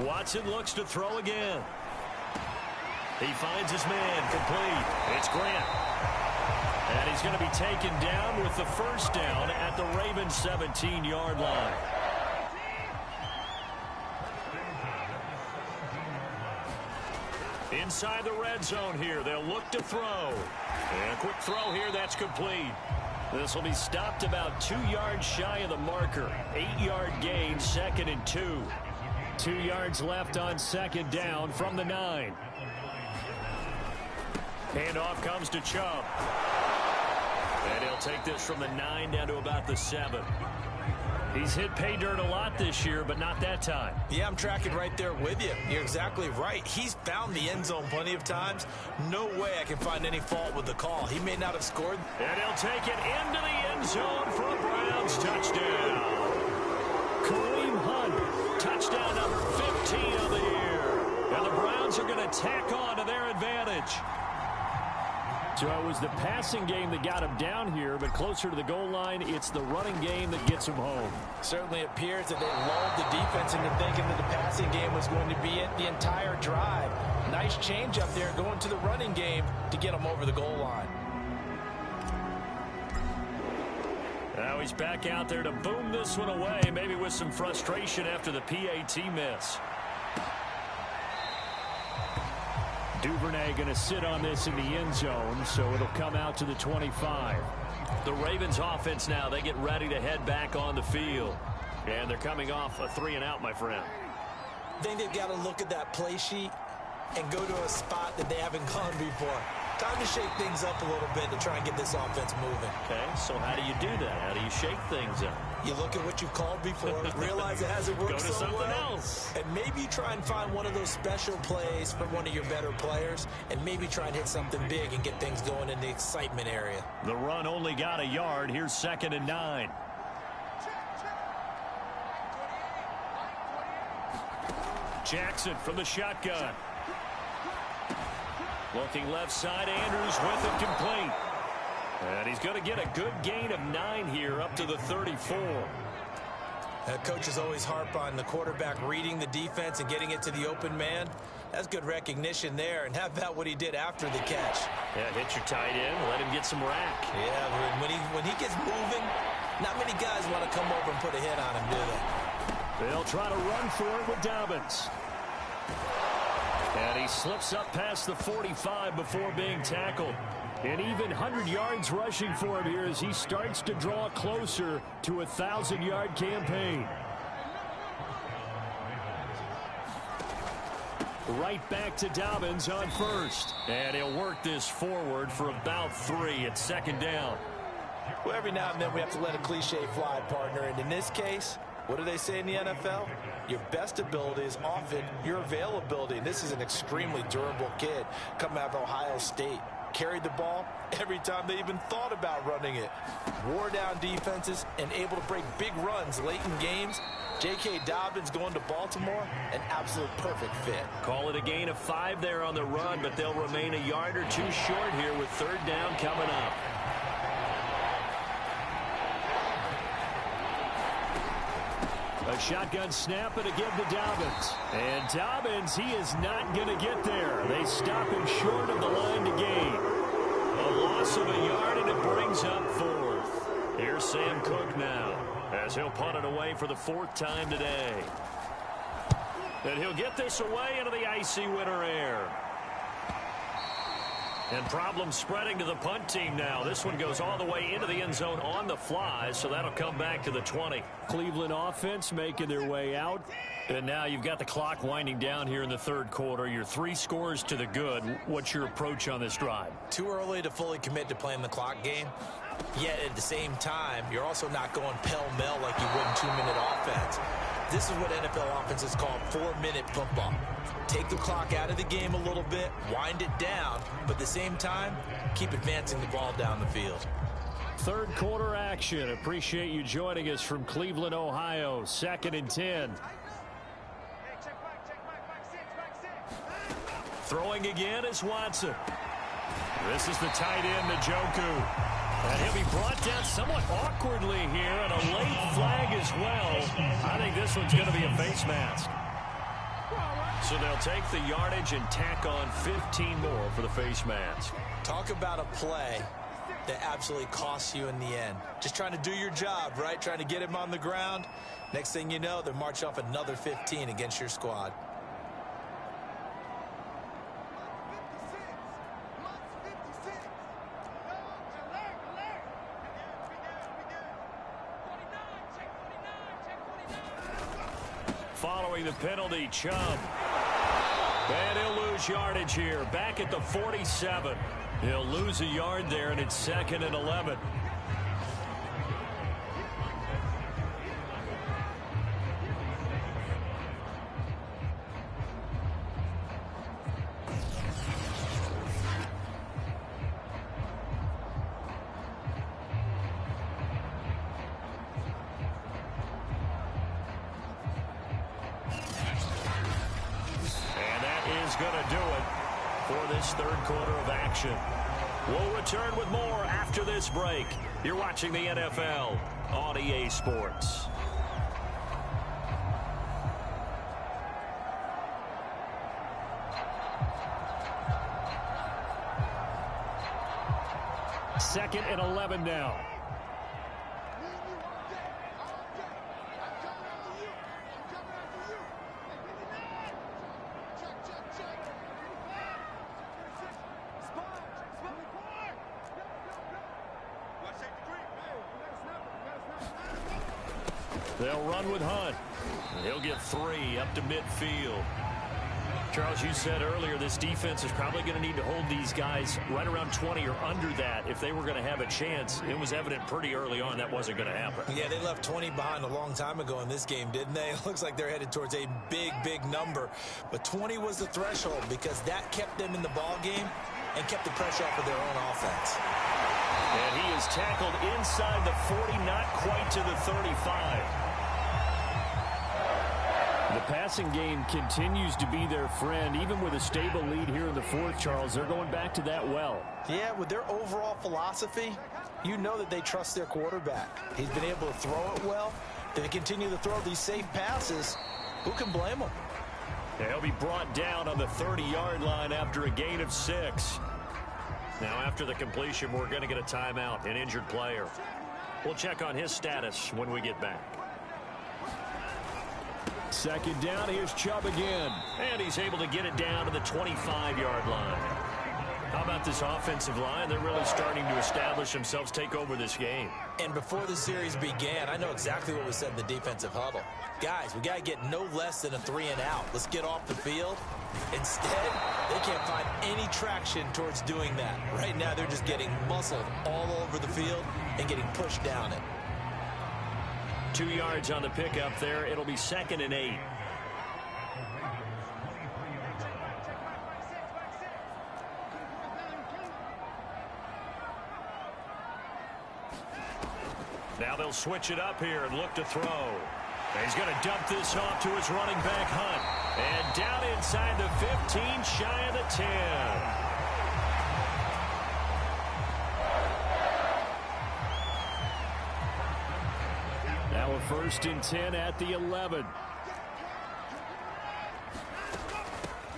Watson looks to throw again. He finds his man, complete. It's Grant. And he's going to be taken down with the 1st down at the Ravens' 17-yard line. Inside the red zone here, they'll look to throw. And a quick throw here, that's complete. This will be stopped about 2 yards shy of the marker. 8-yard gain, 2nd and 2. 2 yards left on 2nd down from the 9. Handoff comes to Chubb. And he'll take this from the 9 down to about the 7. He's hit pay dirt a lot this year, but not that time. Yeah, I'm tracking right there with you. You're exactly right. He's found the end zone plenty of times. No way I can find any fault with the call. He may not have scored. And he'll take it into the end zone for a Browns touchdown. Kareem Hunt, touchdown number 15 of the year. And the Browns are going to tack on to their advantage. So it was the passing game that got him down here, but closer to the goal line, it's the running game that gets him home. Certainly appears that they lulled the defense into thinking that the passing game was going to be it the entire drive. Nice change up there going to the running game to get him over the goal line. Now he's back out there to boom this one away, maybe with some frustration after the PAT miss. Duvernay going to sit on this in the end zone, so it'll come out to the 25. The Ravens offense now, they get ready to head back on the field. And they're coming off a 3-and-out, my friend. I think they've got to look at that play sheet and go to a spot that they haven't gone before. Time to shake things up a little bit to try and get this offense moving. Okay, so how do you do that? How do you shake things up? You look at what you've called before, realize it hasn't worked so something well, else. and maybe you try and find one of those special plays from one of your better players, and maybe try and hit something big and get things going in the excitement area. The run only got a yard. Here's 2nd and 9. Jackson from the shotgun. Looking left side, Andrews with it complete. And he's going to get a good gain of 9 here up to the 34. Coaches always harp on the quarterback reading the defense and getting it to the open man. That's good recognition there. And how about what he did after the catch? Yeah, hit your tight end, let him get some rack. Yeah, when he gets moving, not many guys want to come over and put a hit on him, do they? They'll try to run for it with Dobbins. And he slips up past the 45 before being tackled. An even 100 yards rushing for him here as he starts to draw closer to a 1,000-yard campaign. Right back to Dobbins on first. And he'll work this forward for about 3 at 2nd down. Well, every now and then we have to let a cliche fly, partner. And in this case, what do they say in the NFL? Your best ability is often your availability. And this is an extremely durable kid coming out of Ohio State. Carried the ball every time they even thought about running it. Wore down defenses and able to break big runs late in games. J.K. Dobbins going to Baltimore, an absolute perfect fit. Call it a gain of 5 there on the run, but they'll remain a yard or 2 short here with 3rd down coming up. A shotgun snap and a give to Dobbins. And Dobbins, he is not going to get there. They stop him short of the line to gain. A loss of a yard, and it brings up 4th. Here's Sam Cook now, as he'll punt it away for the 4th time today. And he'll get this away into the icy winter air. And problems spreading to the punt team now. This one goes all the way into the end zone on the fly, so that'll come back to the 20. Cleveland offense making their way out. And now you've got the clock winding down here in the 3rd quarter. You're 3 scores to the good. What's your approach on this drive? Too early to fully commit to playing the clock game. Yet at the same time, you're also not going pell-mell like you would in 2-minute offense. This is what NFL offenses call 4-minute football. Take the clock out of the game a little bit, wind it down, but at the same time, keep advancing the ball down the field. 3rd quarter action. Appreciate you joining us from Cleveland, Ohio. 2nd and 10. Throwing again is Watson. This is the tight end, Njoku. And he'll be brought down somewhat awkwardly here, and a late flag as well. I think this one's going to be a face mask. So they'll take the yardage and tack on 15 more for the face mask. Talk about a play that absolutely costs you in the end. Just trying to do your job, right? Trying to get him on the ground. Next thing you know, they're marching off another 15 against your squad. Following the penalty, Chubb. And he'll lose yardage here. Back at the 47. He'll lose a yard there, and it's 2nd and 11. Going to do it for this 3rd quarter of action. We'll return with more after this break. You're watching the NFL on EA Sports. Second and 11 now. They'll run with Hunt. He'll get 3 up to midfield. Charles, you said earlier this defense is probably going to need to hold these guys right around 20 or under that if they were going to have a chance. It was evident pretty early on that wasn't going to happen. Yeah, they left 20 behind a long time ago in this game, didn't they? It looks like they're headed towards a big, big number. But 20 was the threshold because that kept them in the ball game and kept the pressure off of their own offense. And he is tackled inside the 40, not quite to the 35. The passing game continues to be their friend. Even with a stable lead here in the fourth, Charles, they're going back to that well. Yeah, with their overall philosophy, you know that they trust their quarterback. He's been able to throw it well. They continue to throw these safe passes. Who can blame them? He'll be brought down on the 30-yard line after a gain of 6. Now, after the completion, we're going to get a timeout, an injured player. We'll check on his status when we get back. Second down, here's Chubb again. And he's able to get it down to the 25-yard line. How about this offensive line? They're really starting to establish themselves, take over this game. And before the series began, I know exactly what was said in the defensive huddle. Guys, we got to get no less than a 3-and-out. Let's get off the field. Instead, they can't find any traction towards doing that. Right now, they're just getting muscled all over the field and getting pushed down it. 2 yards on the pickup there. It'll be 2nd and 8. Now they'll switch it up here and look to throw. And he's going to dump this off to his running back, Hunt. And down inside the 15, shy of the 10. Now a 1st and 10 at the 11.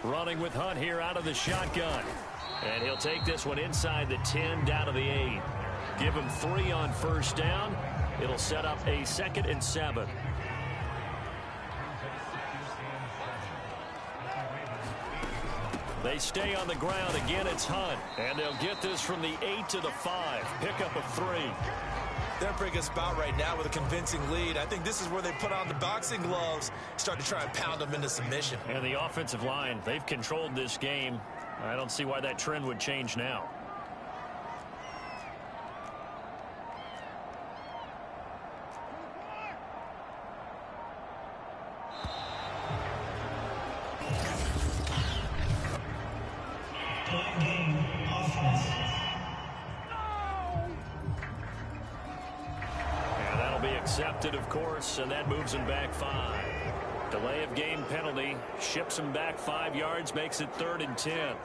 Running with Hunt here out of the shotgun. And he'll take this one inside the 10 down to the 8. Give him 3 on 1st down. It'll set up a 2nd and 7. They stay on the ground. Again, it's Hunt. And they'll get this from the 8 to the 5. Pickup of 3. They're in a pretty good spot right now with a convincing lead. I think this is where they put on the boxing gloves, start to try and pound them into submission. And the offensive line, they've controlled this game. I don't see why that trend would change now. Accepted, of course, and that moves him back 5. Delay of game penalty ships him back 5 yards, makes it 3rd and 10.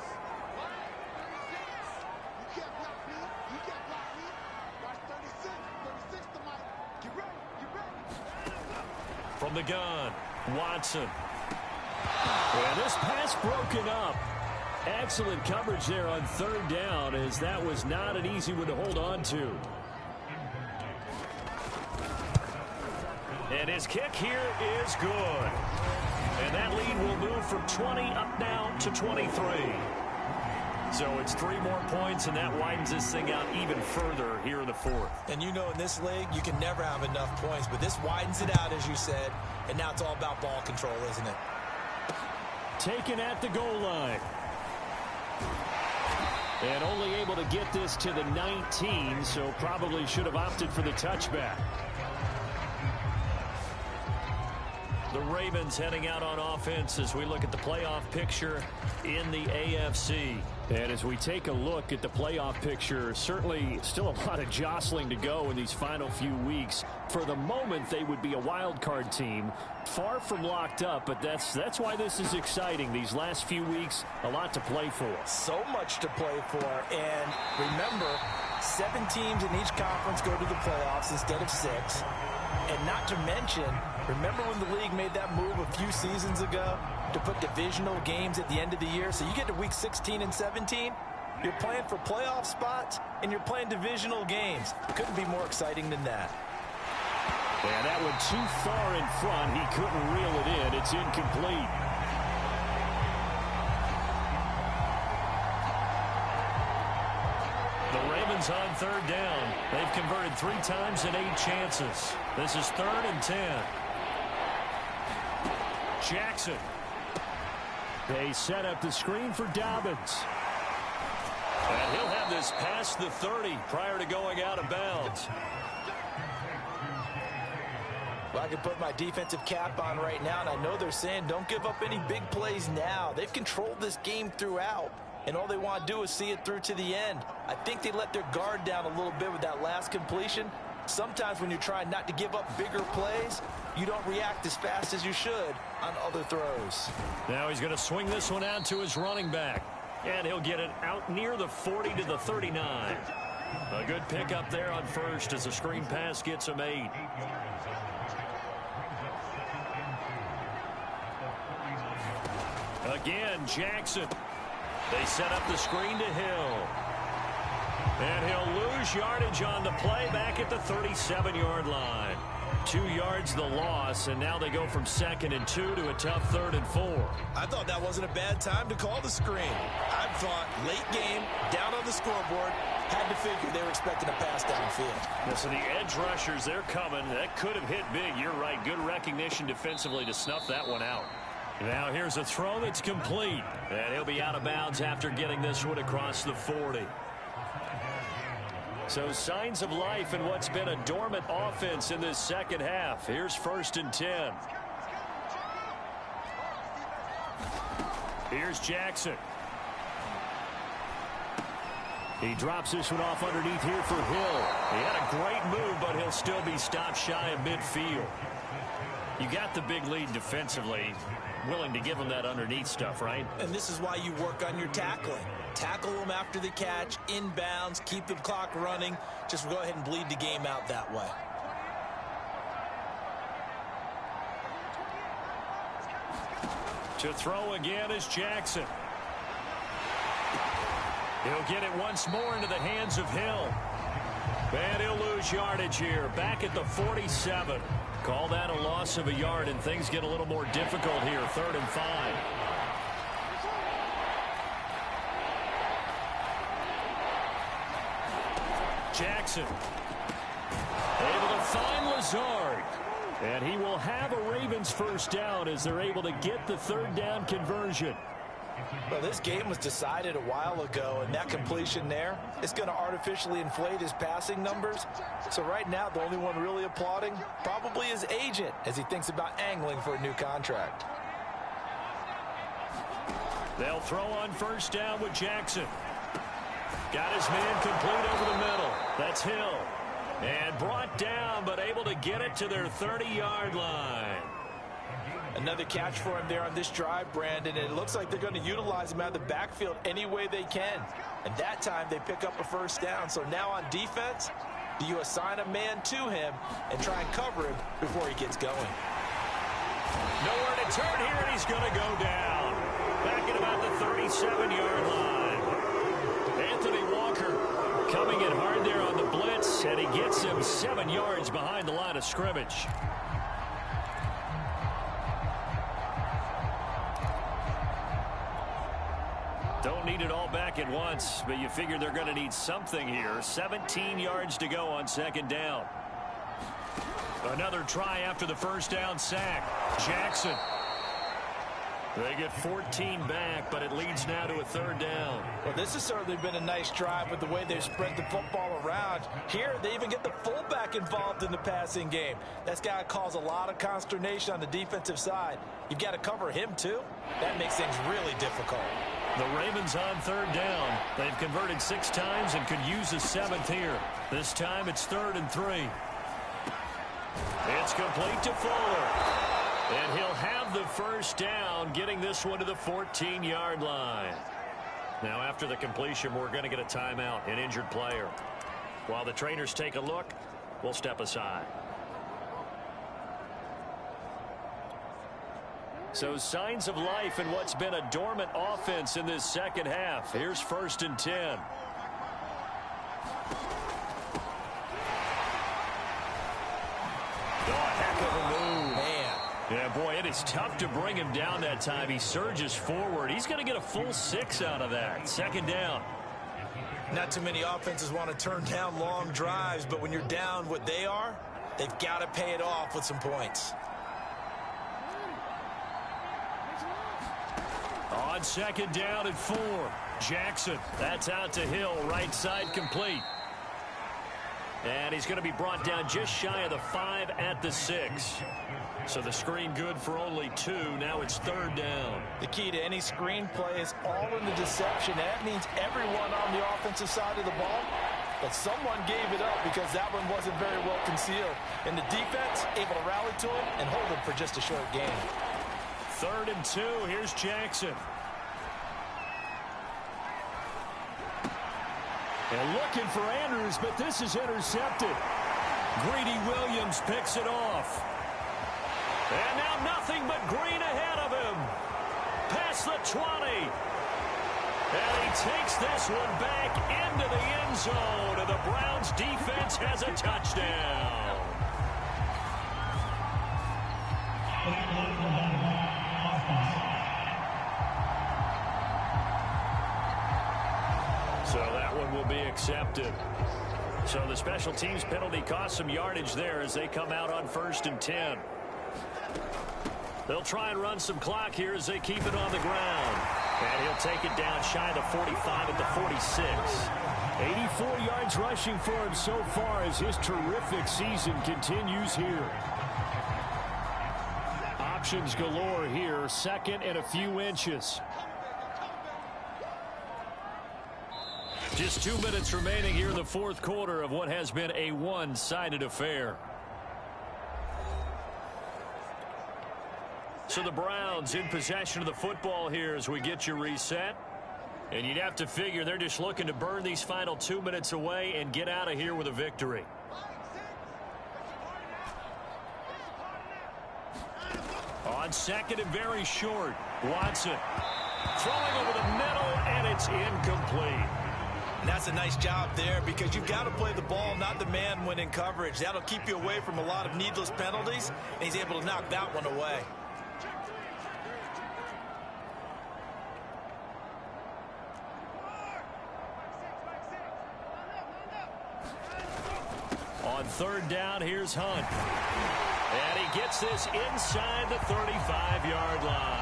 From the gun, Watson. And this pass broken up. Excellent coverage there on 3rd down, as that was not an easy one to hold on to. And his kick here is good. And that lead will move from 20 up now to 23. So it's 3 more points, and that widens this thing out even further here in the 4th. And you know in this league, you can never have enough points, but this widens it out, as you said, and now it's all about ball control, isn't it? Taken at the goal line. And only able to get this to the 19, so probably should have opted for the touchback. The Ravens heading out on offense as we look at the playoff picture in the AFC. And as we take a look at the playoff picture, certainly still a lot of jostling to go in these final few weeks. For the moment, they would be a wild card team, far from locked up, but that's why this is exciting. These last few weeks, a lot to play for. So much to play for, and remember, 7 teams in each conference go to the playoffs instead of 6. And not to mention, remember when the league made that move a few seasons ago to put divisional games at the end of the year? So you get to week 16 and 17, you're playing for playoff spots, and you're playing divisional games. Couldn't be more exciting than that. Yeah, that one too far in front. He couldn't reel it in. It's incomplete. On 3rd down. They've converted 3 times in 8 chances. This is 3rd and 10. Jackson. They set up the screen for Dobbins. And he'll have this past the 30 prior to going out of bounds. Well, I can put my defensive cap on right now, and I know they're saying don't give up any big plays now. They've controlled this game throughout, and all they want to do is see it through to the end. I think they let their guard down a little bit with that last completion. Sometimes when you're trying not to give up bigger plays, you don't react as fast as you should on other throws. Now he's going to swing this one out to his running back. And he'll get it out near the 40 to the 39. A good pickup there on first as the screen pass gets him 8. Again, Jackson. They set up the screen to Hill. And he'll lose yardage on the play back at the 37-yard line. 2 yards the loss, and now they go from 2nd and 2 to a tough 3rd and 4. I thought that wasn't a bad time to call the screen. I thought late game, down on the scoreboard, had to figure they were expecting a pass downfield. Yeah, so the edge rushers, they're coming. That could have hit big. You're right. Good recognition defensively to snuff that one out. Now here's a throw that's complete. And he'll be out of bounds after getting this one across the 40. So signs of life in what's been a dormant offense in this second half. Here's 1st and 10. Here's Jackson. He drops this one off underneath here for Hill. He had a great move, but he'll still be stopped shy of midfield. You got the big lead defensively. Willing to give him that underneath stuff, right? And this is why you work on your tackling. Tackle them after the catch, inbounds, keep the clock running. Just go ahead and bleed the game out that way. To throw again is Jackson. He'll get it once more into the hands of Hill. And he'll lose yardage here. Back at the 47. Call that a loss of a yard, and things get a little more difficult here. 3rd and 5. Jackson able to find Lazard. And he will have a Ravens first down as they're able to get the 3rd down conversion. Well, this game was decided a while ago, and that completion there is going to artificially inflate his passing numbers. So right now, the only one really applauding probably his agent as he thinks about angling for a new contract. They'll throw on 1st down with Jackson. Got his man complete over the middle. That's Hill. And brought down, but able to get it to their 30-yard line. Another catch for him there on this drive, Brandon. And it looks like they're going to utilize him out of the backfield any way they can. And that time they pick up a 1st down. So now on defense, do you assign a man to him and try and cover him before he gets going? Nowhere to turn here, and he's going to go down. Back at about the 37-yard line. Anthony Walker coming in hard there on the blitz, and he gets him 7 yards behind the line of scrimmage. Don't need it all back at once, but you figure they're going to need something here. 17 yards to go on 2nd down. Another try after the 1st down sack. Jackson. They get 14 back, but it leads now to a 3rd down. Well, this has certainly been a nice drive with the way they've spread the football around. Here, they even get the fullback involved in the passing game. That's got to cause a lot of consternation on the defensive side. You've got to cover him, too. That makes things really difficult. The Ravens on 3rd down. They've converted 6 times and could use a 7th here. This time it's 3rd and 3. It's complete to Fuller. And he'll have the 1st down, getting this one to the 14-yard line. Now after the completion, we're going to get a timeout, an injured player. While the trainers take a look, we'll step aside. So signs of life in what's been a dormant offense in this second half. Here's 1st and 10. Yeah, boy, it is tough to bring him down that time. He surges forward. He's going to get a full 6 out of that. 2nd down. Not too many offenses want to turn down long drives, but when you're down what they are, they've got to pay it off with some points. On second down and 4. Jackson. That's out to Hill, right side complete. And he's going to be brought down just shy of the 5 at the 6. So the screen good for only 2. Now it's third down. The key to any screen play is all in the deception. That means everyone on the offensive side of the ball. But someone gave it up because that one wasn't very well concealed. And the defense able to rally to him and hold him for just a short game. Third and 2. Here's Jackson. And looking for Andrews, but this is intercepted. Greedy Williams picks it off. And now nothing but green ahead of him. Past the 20. And he takes this one back into the end zone. And the Browns defense has a touchdown. So that one will be accepted. So the special teams penalty cost some yardage there as they come out on 1st and 10. They'll try and run some clock here as they keep it on the ground. And he'll take it down shy of the 45 at the 46. 84 yards rushing for him so far as his terrific season continues here. Options galore here. Second and a few inches. Just 2 minutes remaining here in the fourth quarter of what has been a one-sided affair. So the Browns in possession of the football here as we get you reset. And you'd have to figure they're just looking to burn these final 2 minutes away and get out of here with a victory. On second and very short, Watson throwing over the middle, and it's incomplete. And that's a nice job there because you've got to play the ball, not the man when in coverage. That'll keep you away from a lot of needless penalties, and he's able to knock that one away. On third down, here's Hunt. And he gets this inside the 35-yard line.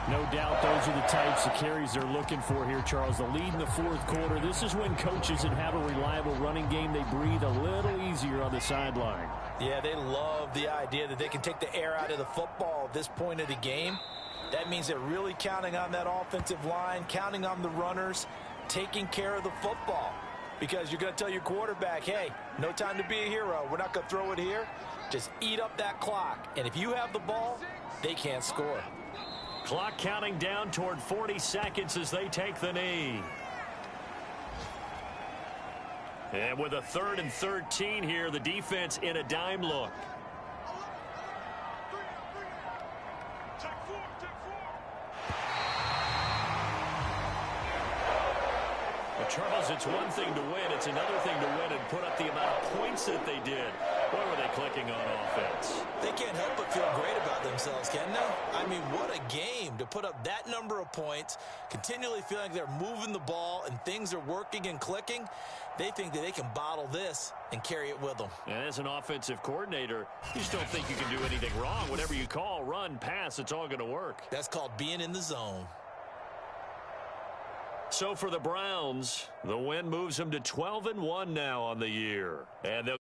No doubt those are the types of carries they're looking for here, Charles. The lead in the fourth quarter. This is when coaches that have a reliable running game, they breathe a little easier on the sideline. Yeah, they love the idea that they can take the air out of the football at this point of the game. That means they're really counting on that offensive line, counting on the runners, taking care of the football. Because you're going to tell your quarterback, hey, no time to be a hero. We're not going to throw it here. Just eat up that clock. And if you have the ball, they can't score. Clock counting down toward 40 seconds as they take the knee. And with a 3rd and 13 here, the defense in a dime look. Charles, it's one thing to win. It's another thing to win and put up the amount of points that they did. Boy, were they clicking on offense. They can't help but feel great about themselves, can they? I mean, what a game to put up that number of points, continually feeling like they're moving the ball and things are working and clicking. They think that they can bottle this and carry it with them. And as an offensive coordinator, you just don't think you can do anything wrong. Whatever you call, run, pass, it's all going to work. That's called being in the zone. So for the Browns, the win moves them to 12-1 now on the year. And they'll